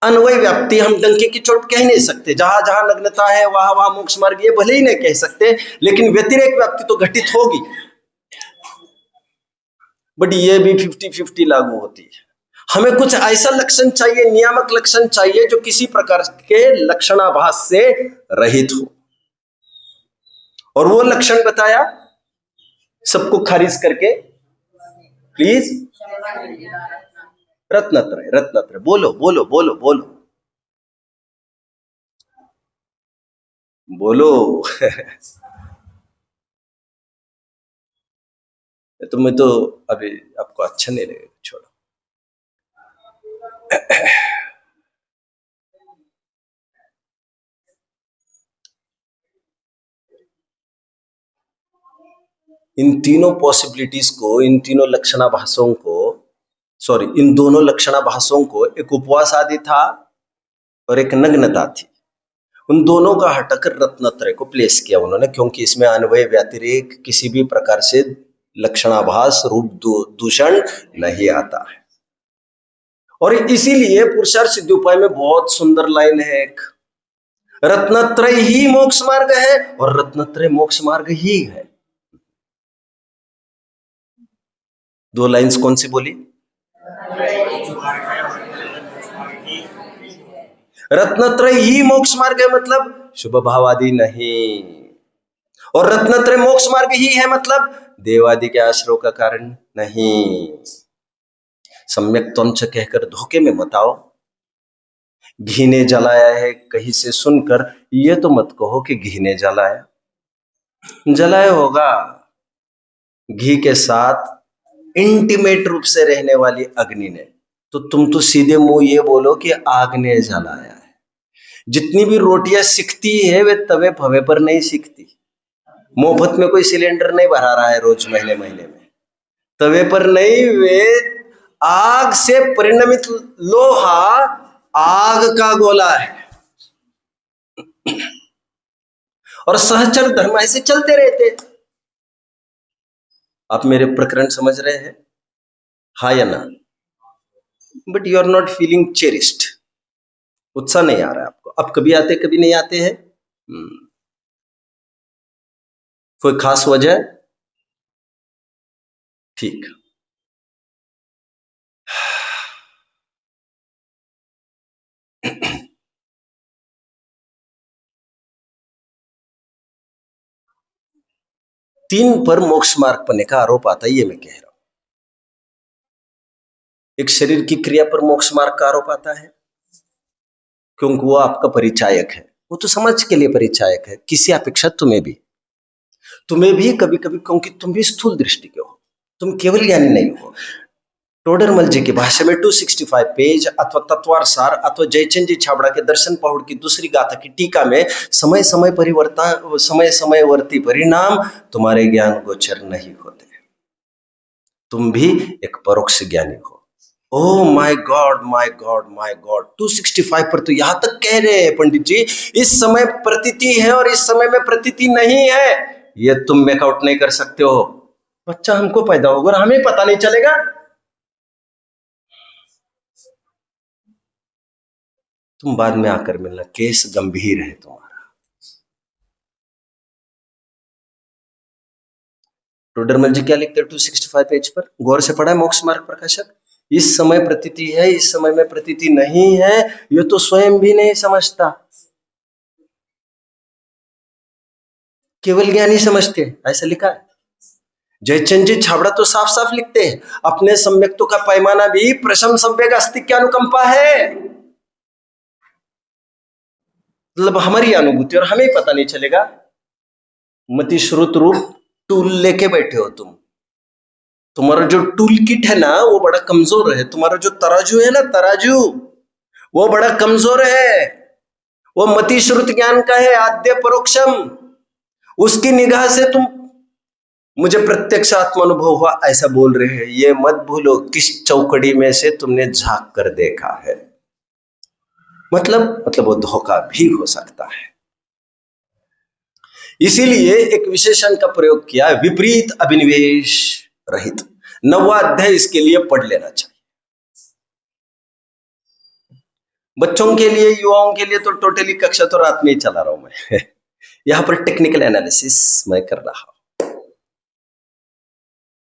अन्वय व्याप्ति हम डंके की चोट कह नहीं सकते, जहां जहां नग्नता है वहां वहां मोक्ष मार्ग, ये भले ही नहीं कह सकते, लेकिन व्यतिरेक व्याप्ति तो घटित होगी। बट ये भी 50-50 लागू होती है। हमें कुछ ऐसा लक्षण चाहिए, नियामक लक्षण चाहिए, जो किसी प्रकार के लक्षणाभास से रहित हो, और वो लक्षण बताया सबको खारिज करके, प्लीज। रत्नत्रय, रत्नत्रय, बोलो बोलो बोलो बोलो बोलो। तुम्हें तो अभी आपको अच्छा नहीं लगेगा, छोड़ो। इन तीनों पॉसिबिलिटीज को, इन तीनों लक्षणाभासों को, सॉरी, इन दोनों लक्षणाभासों को, एक उपवास आदि था और एक नग्नता थी, उन दोनों का हटाकर रत्नत्रय को प्लेस किया उन्होंने, क्योंकि इसमें अन्वय व्यतिरेक किसी भी प्रकार से लक्षणाभास रूप दूषण नहीं आता है। और इसीलिए पुरुषार्थ सिद्धि उपाय में बहुत सुंदर लाइन है एक, रत्नत्रय ही मोक्ष मार्ग है और रत्नत्रय मोक्ष मार्ग ही है। दो लाइंस कौन सी बोली? रत्नत्रय ही मोक्ष मार्ग है मतलब शुभ भाव आदि नहीं, और रत्नत्रय मोक्ष मार्ग ही है मतलब देवादि के आश्रय का कारण नहीं। सम्यक त्वंच कहकर धोखे में मत आओ। घी ने जलाया है कहीं से सुनकर ये तो मत कहो कि घी ने जलाया, जलाया होगा घी के साथ इंटीमेट रूप से रहने वाली अग्नि ने, तो तुम तो सीधे मुंह ये बोलो कि आग ने जलाया है। जितनी भी रोटियां सिकती है वे तवे भवे पर नहीं सिकती, मुफ्त में कोई सिलेंडर नहीं भरा रहा है रोज महीने महीने में, तवे पर नहीं, वे आग से परिणमित लोहा आग का गोला है। और सहचर धर्म ऐसे चलते रहते। आप मेरे प्रकरण समझ रहे हैं, हाँ या ना? But you are not feeling cherished, उत्साह नहीं आ रहा है आपको। अब कभी आते कभी नहीं आते हैं, कोई खास वजह? ठीक। तीन पर मोक्ष मार्ग पने का आरोप आता है, ये मैं कह रहा हूं। एक शरीर की क्रिया पर मोक्ष मार्ग का आरोप आता है, क्योंकि वो आपका परिचायक है, वो तो समाज के लिए परिचायक है, किसी अपेक्षा तुम्हें भी कभी कभी, क्योंकि तुम भी स्थूल दृष्टि के हो, तुम केवल ज्ञानी नहीं हो। टोडरमल जी की भाषा में 265 पेज अथवा तत्वार सार अथवा जयचंद जी छाबड़ा के दर्शन पहुड़ की दूसरी गाथा की टीका में समय समयवर्ती परिणाम तुम्हारे ज्ञान गोचर नहीं होते, तुम भी एक परोक्ष ज्ञानी हो। Oh my God my God my God, 265 पर तो यहां तक कह रहे हैं पंडित जी, इस समय प्रतीति है और इस समय में प्रतीति नहीं है, ये तुम मेकआउट नहीं कर सकते हो। बच्चा हमको पैदा होगा और हमें पता नहीं चलेगा। तुम बाद में आकर मिलना, केस गंभीर है तुम्हारा। टोडरमल जी क्या लिखते हैं 265 पेज पर, गौर से पढ़ा है मोक्ष मार्ग प्रकाशक। इस समय प्रतीति है, इस समय में प्रतीति नहीं है, ये तो स्वयं भी नहीं समझता, केवल ज्ञानी समझते हैं, ऐसा लिखा है। जयचंद जी छाबड़ा तो साफ साफ लिखते हैं, अपने सम्यक्तों का पैमाना भी प्रशम संवेग अस्तिक अनुकंपा है, मतलब हमारी अनुभूति, और हमें पता नहीं चलेगा। मति श्रुत रूप टूल लेके बैठे हो तुम, तुम्हारा जो टूल किट है ना वो बड़ा कमजोर है, तुम्हारा जो तराजू है ना, तराजू वो बड़ा कमजोर है, वो मति श्रुत ज्ञान का है, आद्य परोक्षम, उसकी निगाह से तुम मुझे प्रत्यक्ष आत्मानुभव हुआ ऐसा बोल रहे हैं, ये मत भूलो किस चौकड़ी में से तुमने झांक कर देखा है, मतलब वो धोखा भी हो सकता है। इसीलिए एक विशेषण का प्रयोग किया, विपरीत अभिनिवेश रहित। 9वां अध्याय इसके लिए पढ़ लेना चाहिए। बच्चों के लिए, युवाओं के लिए तो टोटली कक्षा तो रात में ही चला रहा हूं मैं यहां पर टेक्निकल एनालिसिस मैं कर रहा हूं।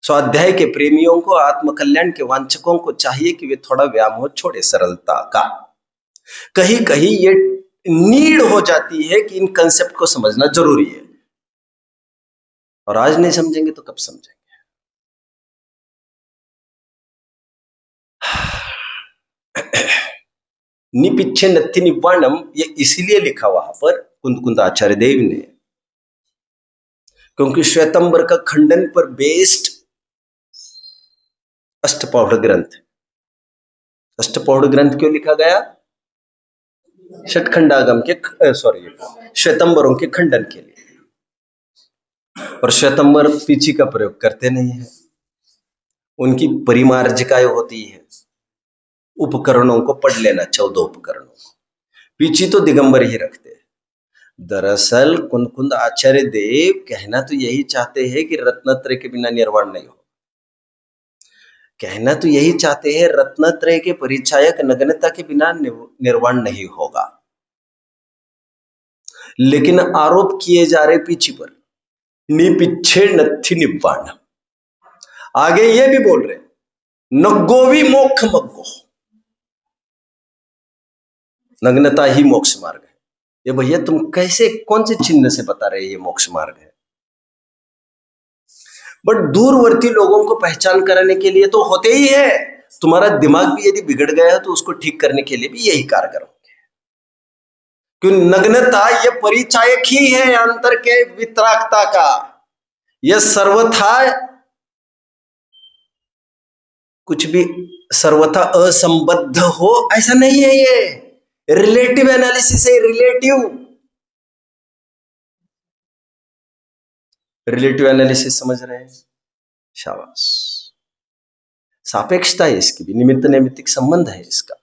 स्वाध्याय के प्रेमियों को, आत्मकल्याण के वांछकों को चाहिए कि वे थोड़ा व्यामोह छोड़े सरलता का। कहीं कहीं ये नीड हो जाती है कि इन कंसेप्ट को समझना जरूरी है, और आज नहीं समझेंगे तो कब समझेंगे। निपिच्छे नत्थि निवाणम, ये इसीलिए लिखा वहां पर कुंद आचार्य देव ने, क्योंकि श्वेतंबर का खंडन पर बेस्ड अष्टपौढ़ ग्रंथ, अष्टपौढ़ ग्रंथ क्यों लिखा गया? षटखंडागम के श्वेतंबरों के खंडन के लिए, और श्वेतंबर पीछी का प्रयोग करते नहीं है, उनकी परिमार्जिकाएं होती है, उपकरणों को पढ़ लेना, 14 उपकरणों को, पीछी तो दिगंबर ही रखते हैं। दरअसल कुंद आचार्य देव कहना तो यही चाहते हैं कि रत्नत्रय के बिना निर्वाण नहीं हो, कहना तो यही चाहते हैं रत्नत्रय के परिचायक नग्नता के बिना निर्वाण नहीं होगा, लेकिन आरोप किए जा रहे पीछे पर, निपिच्छे नत्थि निवाण। आगे ये भी बोल रहे नग्गो भी मोक्ष मग्गो, नग्नता ही मोक्ष मार्ग है। ये भैया तुम कैसे, कौन से चिन्ह से बता रहे ये मोक्ष मार्ग है? बट दूरवर्ती लोगों को पहचान कराने के लिए तो होते ही है, तुम्हारा दिमाग भी यदि बिगड़ गया है तो उसको ठीक करने के लिए भी यही कारगर होंगे, क्यों? नग्नता ये परिचायक ही है अंतर के वितरागता का, यह सर्वथा कुछ भी सर्वथा असंबद्ध हो ऐसा नहीं है, ये रिलेटिव एनालिसिस है, रिलेटिव एनालिसिस समझ रहे हैं? शाबाश। सापेक्षता है इसकी भी, निमित्त नैमित्तिक संबंध है इसका।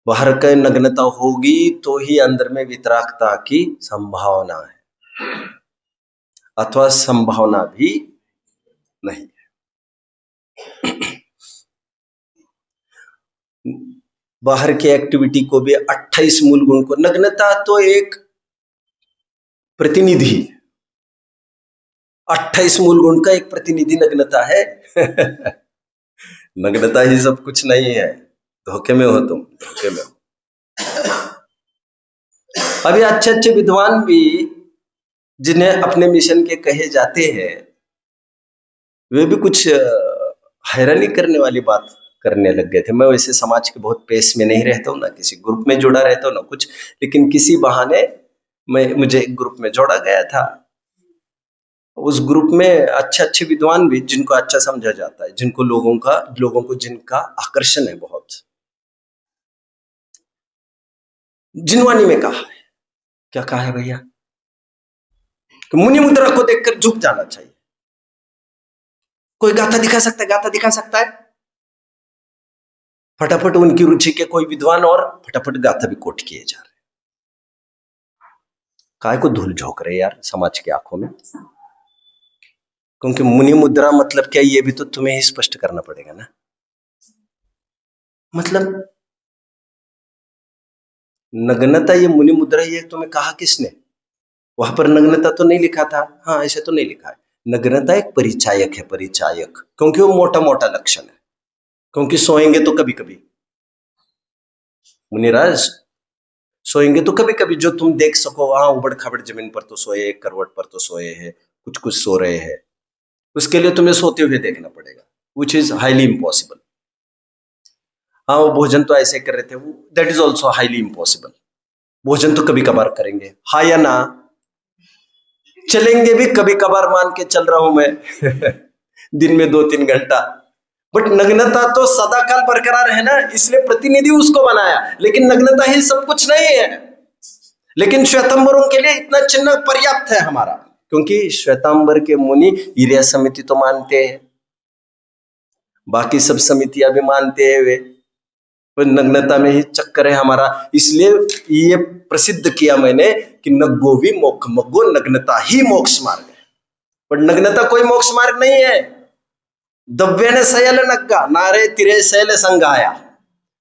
बाहर का नग्नता होगी तो ही अंदर में वितरागता की संभावना है, अथवा संभावना भी नहीं है। बाहर के एक्टिविटी को भी 28 मूल गुण को, नग्नता तो एक प्रतिनिधि, 28 मूल गुण का एक प्रतिनिधि नग्नता है नग्नता ही सब कुछ नहीं है, धोखे में हो तुम, धोखे में हो। अभी अच्छे अच्छे विद्वान भी जिन्हें अपने मिशन के कहे जाते हैं, वे भी कुछ हैरानी करने वाली बात करने लग गए थे। मैं वैसे समाज के बहुत पेश में नहीं रहता हूँ, ना किसी ग्रुप में जुड़ा रहता हूँ, ना कुछ, लेकिन किसी बहाने मुझे एक ग्रुप में जोड़ा गया था। उस ग्रुप में अच्छे अच्छे विद्वान भी, जिनको अच्छा समझा जाता है, जिनको लोगों को जिनका आकर्षण है बहुत, जिनवानी में कहा है, क्या कहा है भैया, कि मुनि मुद्रा को देखकर झुक जाना चाहिए। कोई गाथा दिखा सकता है, गाथा दिखा सकता है, फटाफट उनकी रुचि के कोई विद्वान और फटाफट गाथा भी कोट किए जा रहे। काय को धूल झोंक रहे यार समाज की आंखों में। क्योंकि मुनि मुद्रा मतलब क्या, ये भी तो तुम्हें ही स्पष्ट करना पड़ेगा ना। मतलब नग्नता ये मुनि मुद्रा, ये तुम्हें कहा किसने? वहां पर नग्नता तो नहीं लिखा था, हाँ ऐसे तो नहीं लिखा है। नग्नता एक परिचायक है, परिचायक, क्योंकि वो मोटा मोटा लक्षण है। क्योंकि सोएंगे तो कभी कभी, मुनिराज सोएंगे तो कभी कभी, जो तुम देख सको, हाँ उबड़ खाबड़ जमीन पर तो सोए, करवट पर तो सोए हैं, कुछ कुछ सो रहे हैं, उसके लिए तुम्हें सोते हुए देखना पड़ेगा, विच इज हाईली इम्पॉसिबल। हाँ वो भोजन तो ऐसे कर रहे थे, that is also highly impossible. भोजन तो कभी कभार करेंगे, हाँ या ना? चलेंगे भी कभी कभार, मान के चल रहा हूं मैं दिन में 2-3 घंटा, बट नग्नता तो सदा काल बरकरार है ना, इसलिए प्रतिनिधि उसको बनाया। लेकिन नग्नता ही सब कुछ नहीं है। लेकिन श्वेतांबरों के लिए इतना चिन्ह पर्याप्त है हमारा, क्योंकि श्वेतांबर के मुनि ईर्या समिति तो मानते हैं, बाकी सब समितियां भी मानते हैं, वे नग्नता में ही चक्कर है हमारा। इसलिए ये प्रसिद्ध किया मैंने कि नग्गो भी मोक्ष मग्गो, नग्नता ही मोक्ष मार्ग है। पर नग्नता कोई मोक्ष मार्ग नहीं है। द्रव्य ने शैल नग्गा, नारे तिरे शैल संगाया।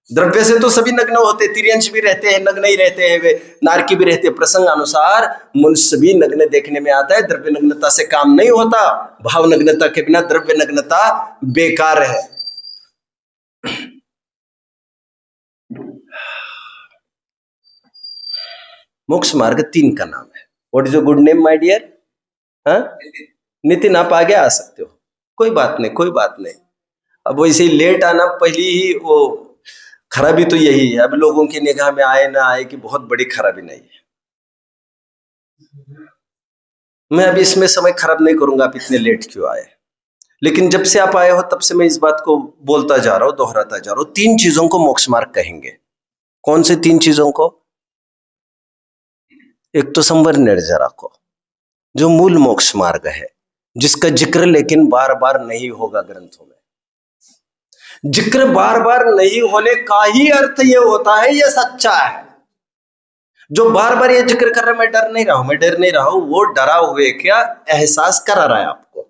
द्रव्य से तो सभी नग्न होते, तिर्यंश भी रहते हैं, नग्न ही रहते हैं, वे नारकी भी रहते हैं। प्रसंग अनुसार मनुष्य भी नग्न देखने में आता है। द्रव्य नग्नता से काम नहीं होता, भाव नग्नता के बिना द्रव्य नग्नता बेकार है। मोक्ष मार्ग 3 का नाम है। What is your good name my dear? हाँ नितिन, आप आगे आ सकते हो, कोई बात नहीं, कोई बात नहीं। अब वैसे ही लेट आना पहली ही वो खराबी तो यही है। अब लोगों की निगाह में आए ना आए कि बहुत बड़ी खराबी नहीं है। मैं अभी इसमें समय खराब नहीं करूंगा आप इतने लेट क्यों आए, लेकिन जब से आप आए हो तब से मैं इस बात को बोलता जा रहा हूं, दोहराता जा रहा हूं। 3 चीजों को मोक्ष मार्ग कहेंगे। कौन से 3 चीजों को? एक तो संवर निर्जरा को, जो मूल मोक्ष मार्ग है, जिसका जिक्र लेकिन बार बार नहीं होगा ग्रंथों में। जिक्र बार बार नहीं होने का ही अर्थ यह होता है यह सच्चा है। जो बार बार ये जिक्र कर रहा है, मैं डर नहीं रहा हूं, मैं डर नहीं रहा हूं, वो डरा हुए क्या एहसास करा रहा है आपको।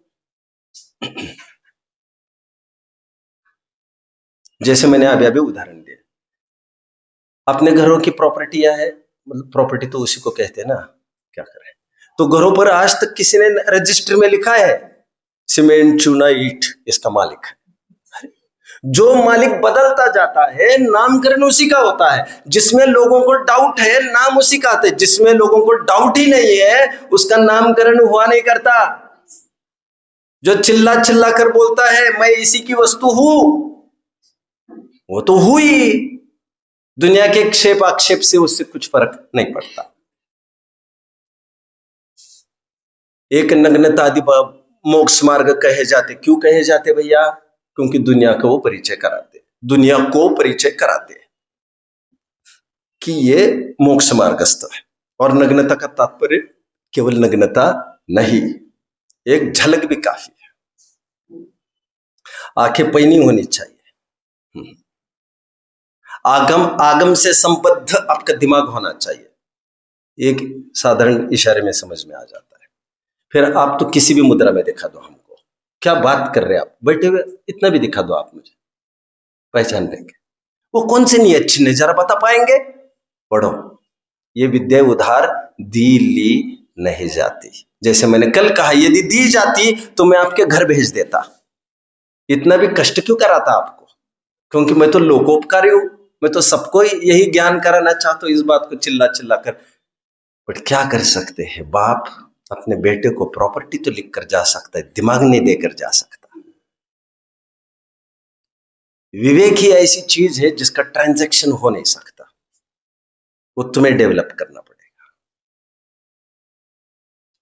जैसे मैंने अभी अभी उदाहरण दिया, अपने घरों की प्रॉपर्टियां है, मतलब प्रॉपर्टी तो उसी को कहते हैं ना, क्या करें। तो घरों पर आज तक किसी ने रजिस्टर में लिखा है सीमेंट चूना ईंट इसका मालिक है। जो मालिक बदलता जाता है, नामकरण उसी का होता है। जिसमें लोगों को डाउट है, नाम उसी का आता है। जिसमें लोगों को डाउट ही नहीं है, उसका नामकरण हुआ नहीं करता। जो चिल्ला चिल्ला कर बोलता है मैं इसी की वस्तु हूं, वो तो हुई। दुनिया के क्षेप आक्षेप से उससे कुछ फर्क नहीं पड़ता। एक नग्नता आदि मोक्ष मार्ग कहे जाते। क्यों कहे जाते भैया? क्योंकि दुनिया को वो परिचय कराते, दुनिया को परिचय कराते कि ये मोक्ष मार्गस्थ है। और नग्नता का तात्पर्य केवल नग्नता नहीं, एक झलक भी काफी है। आंखें पैनी होनी चाहिए, आगम से संबद्ध आपका दिमाग होना चाहिए। एक साधारण इशारे में समझ में आ जाता है। फिर आप तो किसी भी मुद्रा में दिखा दो हमको, क्या बात कर रहे हैं आप, बैठे हुए इतना भी दिखा दो आप, मुझे पहचान लेंगे। वो कौन से नियत चिन्ह जरा बता पाएंगे? पढ़ो, ये विद्या उधार दी ली नहीं जाती। जैसे मैंने कल कहा, यदि दी जाती तो मैं आपके घर भेज देता। इतना भी कष्ट क्यों कराता आपको? क्योंकि मैं तो लोकोपकारी हूं, मैं तो सबको यही ज्ञान कराना चाहता हूं, इस बात को चिल्ला चिल्ला कर। बट क्या कर सकते हैं, बाप अपने बेटे को प्रॉपर्टी तो लिख कर जा सकता है, दिमाग नहीं देकर जा सकता। विवेक ही ऐसी चीज है जिसका ट्रांजैक्शन हो नहीं सकता, वो तुम्हें डेवलप करना पड़ेगा।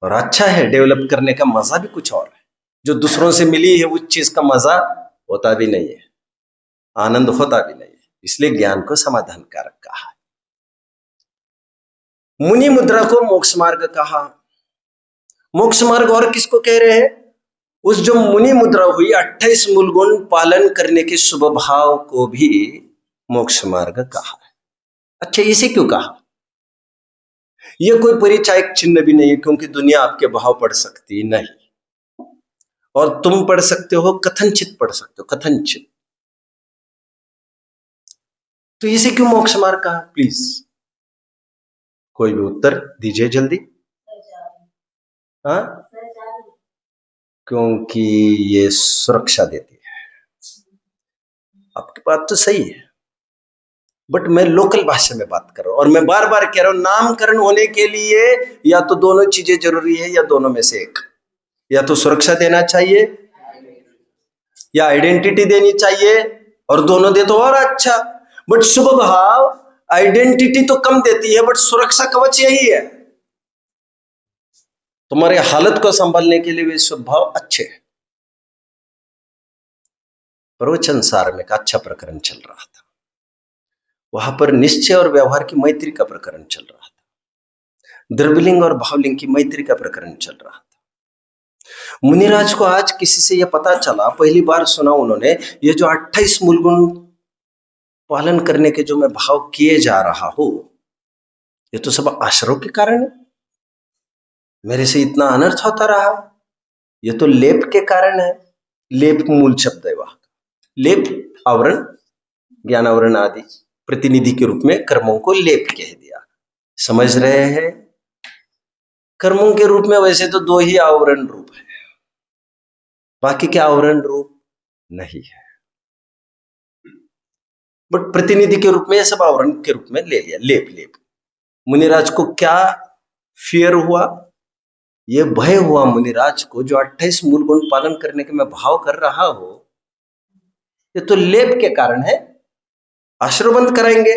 और अच्छा है, डेवलप करने का मजा भी कुछ और है। जो दूसरों से मिली है उस चीज का मजा होता भी नहीं है, आनंद होता भी नहीं है। इसलिए ज्ञान को समाधान कारक कहा। मुनि मुद्रा को मोक्ष मार्ग कहा। मोक्ष मार्ग और किसको कह रहे हैं? उस जो मुनि मुद्रा हुई 28 मूल गुण पालन करने के शुभ भाव को भी मोक्ष मार्ग कहा है। अच्छा, इसे क्यों कहा? यह कोई परिचायक चिन्ह भी नहीं है, क्योंकि दुनिया आपके भाव पढ़ सकती नहीं, और तुम पढ़ सकते हो, कथनचित पढ़ सकते हो, कथनचित। तो इसे क्यों मोक्ष मार्ग कहा? प्लीज कोई भी उत्तर दीजिए जल्दी। हाँ, क्योंकि ये सुरक्षा देती है। आपकी बात तो सही है, बट मैं लोकल भाषा में बात कर रहा हूं, और मैं बार बार कह रहा हूं, नामकरण होने के लिए या तो दोनों चीजें जरूरी है, या दोनों में से एक। या तो सुरक्षा देना चाहिए या आइडेंटिटी देनी चाहिए, और दोनों दे तो और अच्छा। बट शुभ भाव आइडेंटिटी तो कम देती है, बट सुरक्षा कवच यही है। तुम्हारे हालत को संभालने के लिए वे शुभ भाव अच्छे हैं। प्रवचन सार में का अच्छा प्रकरण चल रहा था, वहां पर निश्चय और व्यवहार की मैत्री का प्रकरण चल रहा था, द्रव्यलिंग और भावलिंग की मैत्री का प्रकरण चल रहा था। मुनिराज को आज किसी से यह पता चला, पहली बार सुना उन्होंने, ये जो 28 मूल गुण पालन करने के जो मैं भाव किए जा रहा हूं, ये तो सब आश्रय के कारण है। मेरे से इतना अनर्थ होता रहा, ये तो लेप के कारण है। लेप मूल शब्द है वहां। लेप आवरण, ज्ञान आवरण आदि प्रतिनिधि के रूप में कर्मों को लेप कह दिया। समझ रहे हैं? कर्मों के रूप में वैसे तो दो ही आवरण रूप है, बाकी के आवरण रूप नहीं है, बट प्रतिनिधि के रूप में यह सब आवरण के रूप में ले लिया। लेप लेप। मुनिराज को क्या फियर हुआ? ये भय हुआ मुनिराज को, जो 28 मूल गुण पालन करने के मैं भाव कर रहा हूं, ये तो लेप के कारण है, आश्रयबंध कराएंगे।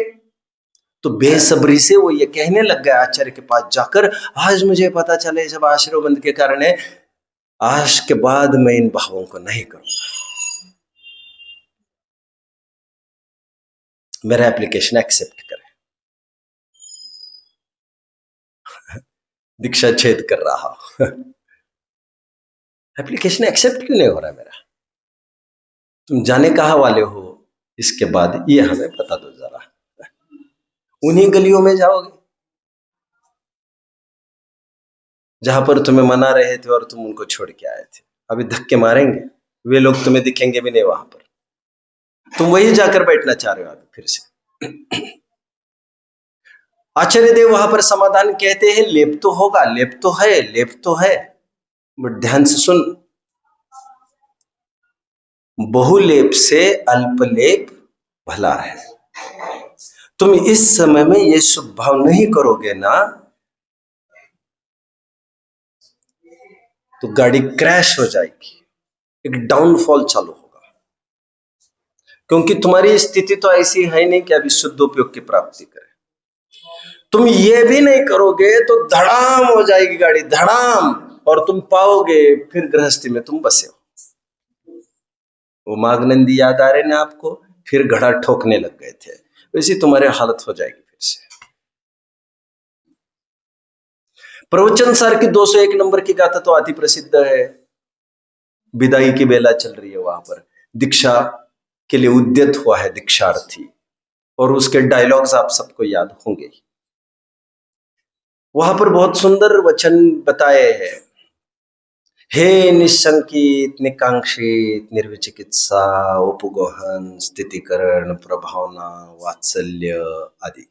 तो बेसब्री से वो ये कहने लग गया आचार्य के पास जाकर, आज मुझे पता चला ये सब आश्रयबंध के कारण है, आज के बाद मैं इन भावों को नहीं करूंगा, मेरा एप्लीकेशन एक्सेप्ट करें। दीक्षा छेद कर रहा हूं। एप्लीकेशन एक्सेप्ट क्यों नहीं हो रहा मेरा? तुम जाने कहा वाले हो, इसके बाद ये हमें बता दो जरा। उन्हीं गलियों में जाओगे जहां पर तुम्हें मना रहे थे और तुम उनको छोड़ के आए थे। अभी धक्के मारेंगे, वे लोग तुम्हें दिखेंगे भी नहीं वहां पर, तुम वही जाकर बैठना चाह रहे हो अभी फिर से। आचार्य देव वहां पर समाधान कहते हैं, लेप तो होगा, लेप तो है, लेप तो है, बट ध्यान से सुन, बहुलेप से अल्पलेप भला है। तुम इस समय में ये शुभ भाव नहीं करोगे ना, तो गाड़ी क्रैश हो जाएगी, एक डाउनफॉल चालू होगा, क्योंकि तुम्हारी स्थिति तो ऐसी है नहीं कि अभी शुद्ध उपयोग की प्राप्ति करे। तुम ये भी नहीं करोगे तो धड़ाम हो जाएगी गाड़ी, धड़ाम, और तुम पाओगे फिर गृहस्थी में तुम बसे हो। वो माघनंदी याद आ रहे ना आपको? फिर घड़ा ठोकने लग गए थे, वैसी तुम्हारी हालत हो जाएगी फिर से। प्रवचन सार की 201 नंबर की गाथा तो अति प्रसिद्ध है। विदाई की बेला चल रही है, वहां पर दीक्षा के लिए उद्यत हुआ है दीक्षार्थी, और उसके डायलॉग्स आप सबको याद होंगे। वहां पर बहुत सुंदर वचन बताए हैं। हे निशंकित, निकांक्षित, निर्विचिकित्सा, उपगोहन, स्थितिकरण, प्रभावना, वात्सल्य आदि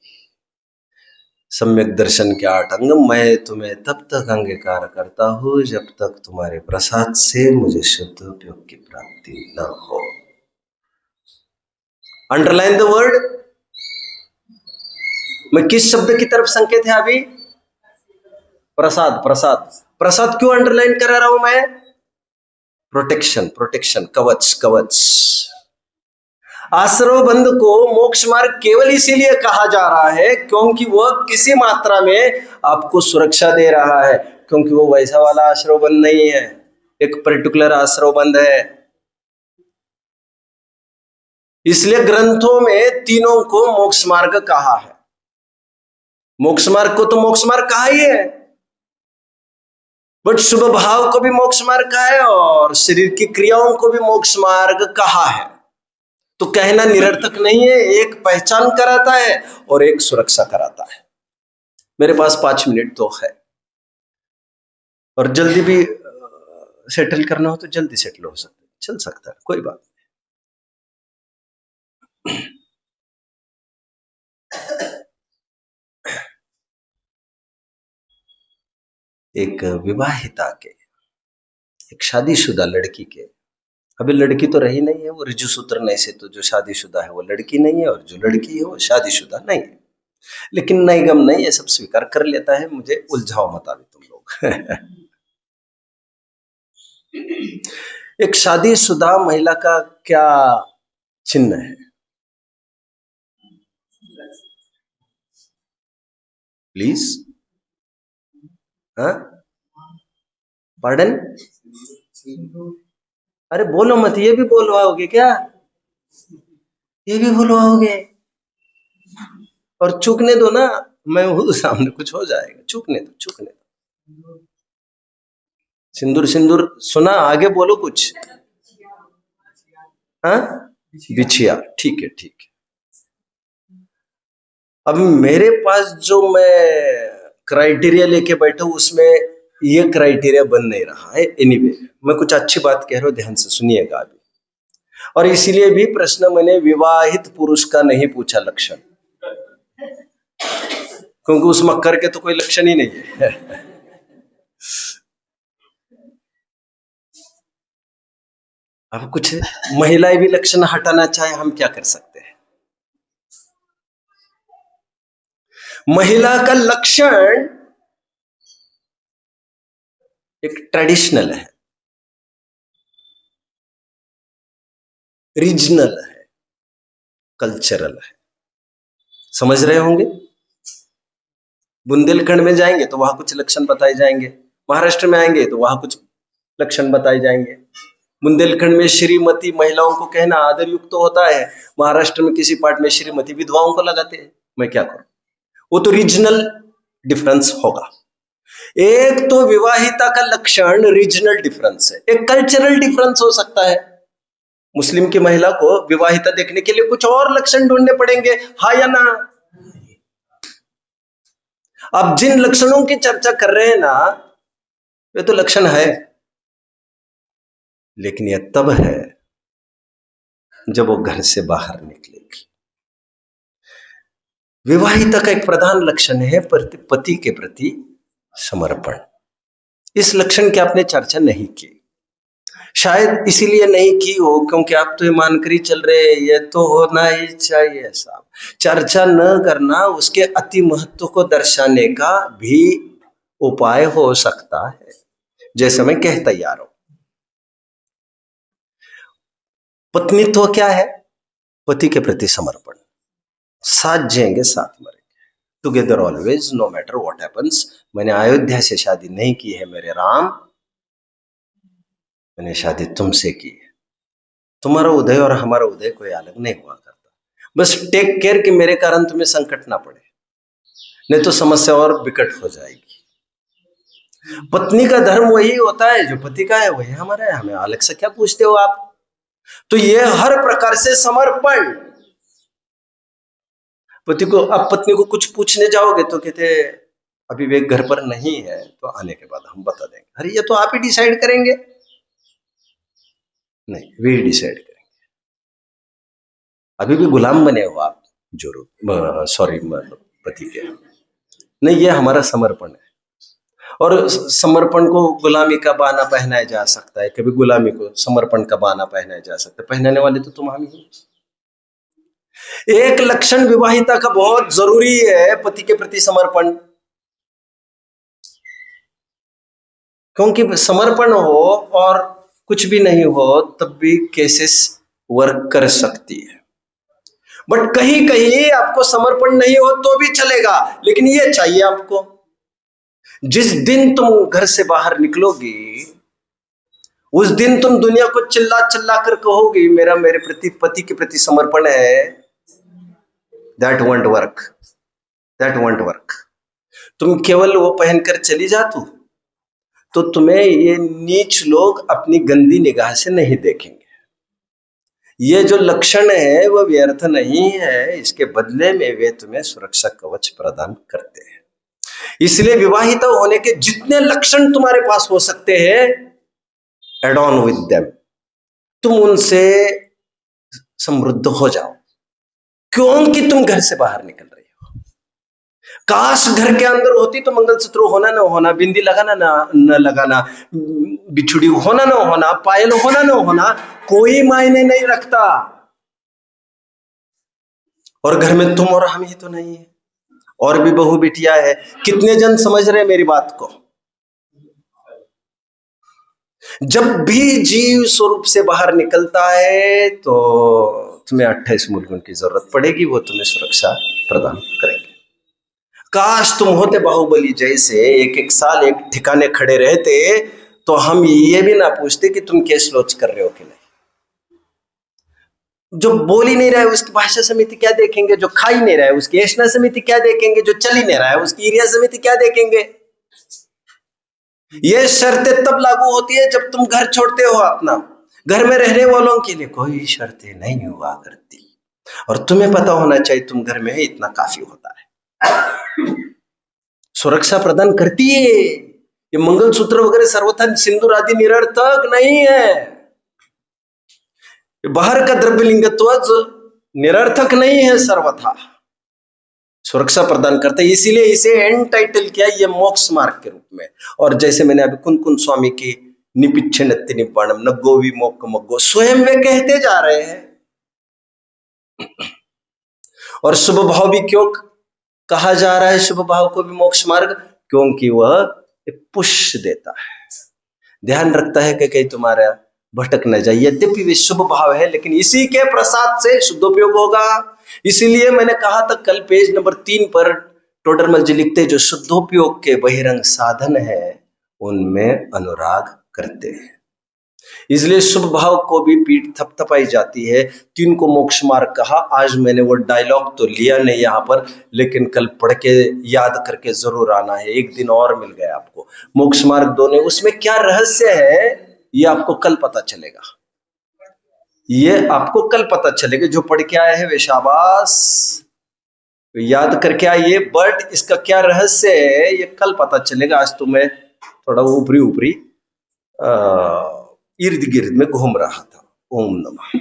सम्यक दर्शन के 8 अंग मैं तुम्हें तब तक अंगीकार करता हूं जब तक तुम्हारे प्रसाद से मुझे शुद्ध उपयोग की प्राप्ति न हो। Underline the word. मैं किस शब्द की तरफ संकेत है अभी? प्रसाद, प्रसाद। प्रसाद क्यों अंडरलाइन करा रहा हूं मैं? प्रोटेक्शन, प्रोटेक्शन, कवच, कवच। आश्रवबंध को मोक्ष मार्ग केवल इसीलिए कहा जा रहा है क्योंकि वह किसी मात्रा में आपको सुरक्षा दे रहा है, क्योंकि वो वैसा वाला आश्रवबंध नहीं है, एक पर्टिकुलर आश्रवबंध है। इसलिए ग्रंथों में तीनों को मोक्ष मार्ग कहा है। मोक्ष मार्ग को तो मोक्ष मार्ग कहा ही है, बट शुभ भाव को भी मोक्ष मार्ग कहा है और शरीर की क्रियाओं को भी मोक्ष मार्ग कहा है। तो कहना निरर्थक नहीं है, एक पहचान कराता है और एक सुरक्षा कराता है। मेरे पास 5 मिनट तो है और जल्दी भी सेटल करना हो तो जल्दी सेटल हो सकता है, चल सकता है, कोई बात नहीं। एक विवाहिता के, एक शादीशुदा लड़की के, अभी लड़की तो रही नहीं है, वो ऋजु सूत्र नहीं से तो जो शादीशुदा है वो लड़की नहीं है और जो लड़की है वो शादीशुदा नहीं है। लेकिन नहीं गम नहीं, ये सब स्वीकार कर लेता है, मुझे उलझाओ मत अभी तुम लोग। एक शादीशुदा महिला का क्या चिन्ह है? प्लीज, हाँ, पार्डन? अरे बोलो मत, ये भी बोलवाओगे क्या? ये भी बोलवाओगे? और चूकने दो ना, मैं हूं सामने, कुछ हो जाएगा, चूकने दो, चूकने दो। सिंदूर, सिंदूर सुना, आगे बोलो कुछ। हाँ, बिछिया, ठीक है, ठीक है। अब मेरे पास जो मैं क्राइटेरिया लेके बैठा हूं उसमें ये क्राइटेरिया बन नहीं रहा है। एनीवे, मैं कुछ अच्छी बात कह रहा हूं, ध्यान से सुनिएगा अभी। और इसीलिए भी प्रश्न मैंने विवाहित पुरुष का नहीं पूछा लक्षण, क्योंकि उस मक्कर के तो कोई लक्षण ही नहीं है। अब कुछ महिलाएं भी लक्षण हटाना चाहे, हम क्या कर सकते हैं? महिला का लक्षण एक ट्रेडिशनल है, रीजनल है, कल्चरल है। समझ रहे होंगे? बुंदेलखंड में जाएंगे तो वहां कुछ लक्षण बताए जाएंगे, महाराष्ट्र में आएंगे तो वहां कुछ लक्षण बताए जाएंगे। बुंदेलखंड में श्रीमती महिलाओं को कहना आदर युक्त तो होता है, महाराष्ट्र में किसी पार्ट में श्रीमती विधवाओं को लगाते हैं। मैं क्या करूं? वो तो रीजनल डिफरेंस होगा। एक तो विवाहिता का लक्षण रीजनल डिफरेंस है, एक कल्चरल डिफरेंस हो सकता है। मुस्लिम की महिला को विवाहिता देखने के लिए कुछ और लक्षण ढूंढने पड़ेंगे, हाँ या ना? अब जिन लक्षणों की चर्चा कर रहे हैं ना, वे तो लक्षण है, लेकिन यह तब है जब वो घर से बाहर निकलेगी। विवाहिता का एक प्रधान लक्षण है पति के प्रति समर्पण। इस लक्षण की आपने चर्चा नहीं की, शायद इसीलिए नहीं की हो क्योंकि आप तो ये मानकर ही चल रहे, ये तो होना ही चाहिए साहब। चर्चा न करना उसके अति महत्व को दर्शाने का भी उपाय हो सकता है, जैसे मैं कह तैयार हूं। पत्नीत्व क्या है? पति के प्रति समर्पण। साथ जिएंगे, साथ मरेंगे, together always, no matter what happens. मैंने अयोध्या से शादी नहीं की है मेरे राम, मैंने शादी तुमसे की है। तुम्हारा उदय और हमारा उदय कोई अलग नहीं हुआ करता। बस टेक केयर कि मेरे कारण तुम्हें संकट ना पड़े, नहीं तो समस्या और विकट हो जाएगी। पत्नी का धर्म वही होता है जो पति का है, वही हमारा है, हमें अलग से क्या पूछते हो आप? तो ये हर प्रकार से समर्पण। पति को, अब पत्नी को कुछ पूछने जाओगे तो कहते अभी वे घर पर नहीं है, तो आने के बाद हम बता देंगे। अरे ये तो आप ही डिसाइड करेंगे। नहीं, वे ही डिसाइड करेंगे। अभी भी गुलाम बने हो आप, जो सॉरी पति के। नहीं, ये हमारा समर्पण है। और समर्पण को गुलामी का बहाना पहनाया जा सकता है, कभी गुलामी को समर्पण का बहाना पहनाया जा सकता है। पहनाने वाले तो तुम हम ही हो। एक लक्षण विवाहिता का बहुत जरूरी है, पति के प्रति समर्पण। क्योंकि समर्पण हो और कुछ भी नहीं हो तब भी केसेस वर्क कर सकती है। बट कहीं कहीं आपको समर्पण नहीं हो तो भी चलेगा, लेकिन ये चाहिए आपको, जिस दिन तुम घर से बाहर निकलोगी उस दिन तुम दुनिया को चिल्ला चिल्ला कर कहोगी मेरा मेरे प्रति पति के प्रति समर्पण है, that won't work, that won't work. तुम केवल वो पहनकर चली जा तो तुम्हें ये नीच लोग अपनी गंदी निगाह से नहीं देखेंगे। ये जो लक्षण है वो व्यर्थ नहीं है, इसके बदले में वे तुम्हें सुरक्षा कवच प्रदान करते हैं। इसलिए विवाहित होने के जितने लक्षण तुम्हारे पास हो सकते हैं, एड ऑन विद देम, तुम उनसे समृद्ध हो जाओ, क्योंकि तुम घर से बाहर निकल रही हो। काश घर के अंदर होती तो मंगलसूत्र होना ना होना, बिंदी लगाना ना न लगाना, बिछुड़ी होना ना होना, पायल होना ना होना, कोई मायने नहीं रखता। और घर में तुम और हम ही तो नहीं है, और भी बहू बिटिया है। कितने जन समझ रहे मेरी बात को? जब भी जीव स्वरूप से बाहर निकलता है तो तुम्हें 28 मूलगुण की जरूरत पड़ेगी, वो तुम्हें सुरक्षा प्रदान करेंगे। काश तुम होते बाहुबली जैसे एक एक साल एक ठिकाने खड़े रहते तो हम ये भी ना पूछते कि तुम केस लॉन्च कर रहे हो कि नहीं। जो बोल ही नहीं रहा है उसकी भाषा समिति क्या देखेंगे, जो खा ही नहीं रहा है उसकी एशना समिति क्या देखेंगे, जो चल ही नहीं रहा है उसकी एरिया समिति क्या देखेंगे। ये शर्तें तब लागू होती है जब तुम घर छोड़ते हो अपना। घर में रहने वालों के लिए कोई शर्तें नहीं हुआ करती, और तुम्हें पता होना चाहिए तुम घर में है इतना काफी होता है। सुरक्षा प्रदान करती है। ये मंगलसूत्र वगैरह सर्वथा सिंदूर आदि निरर्थक नहीं है, बाहर का द्रव्यलिंगत्व निरर्थक नहीं है, सर्वथा सुरक्षा प्रदान करता है। इसीलिए इसे एंड टाइटल किया ये मोक्ष मार्ग के रूप में। और जैसे मैंने अभी कुन स्वामी की निपिच्छनत्ति निब्बाणम नग्गो विमोक्ष मग्गो, स्वयं वे कहते जा रहे हैं। और शुभ भाव भी क्यों कहा जा रहा है, शुभ भाव को भी मोक्ष मार्ग, क्योंकि वह पुश देता है, ध्यान रखता है कि कहीं तुम्हारा भटक न जाए। यद्यपि वे शुभ भाव है लेकिन इसी के प्रसाद से शुद्धोपयोग होगा। इसीलिए मैंने कहा था कल पेज नंबर 3 पर टोडरमल जी लिखते जो शुद्धोपयोग के बहिरंग साधन है उनमें अनुराग करते हैं। इसलिए शुभ भाव को भी पीठ थपथपाई जाती है। 3 को मोक्ष मार्ग कहा। आज मैंने वो डायलॉग तो लिया नहीं यहाँ पर, लेकिन कल पढ़ के याद करके जरूर आना है, एक दिन और मिल गया आपको। मोक्ष मार्ग 2 ने उसमें क्या रहस्य है ये आपको कल पता चलेगा, ये आपको कल पता चलेगा। जो पढ़ के आए हैं वे शाबाश, याद करके आइए, बट इसका क्या रहस्य है ये कल पता चलेगा। आज तो मैं थोड़ा ऊपरी ऊपरी इर्द गिर्द में घूम रहा था। ओम नमः।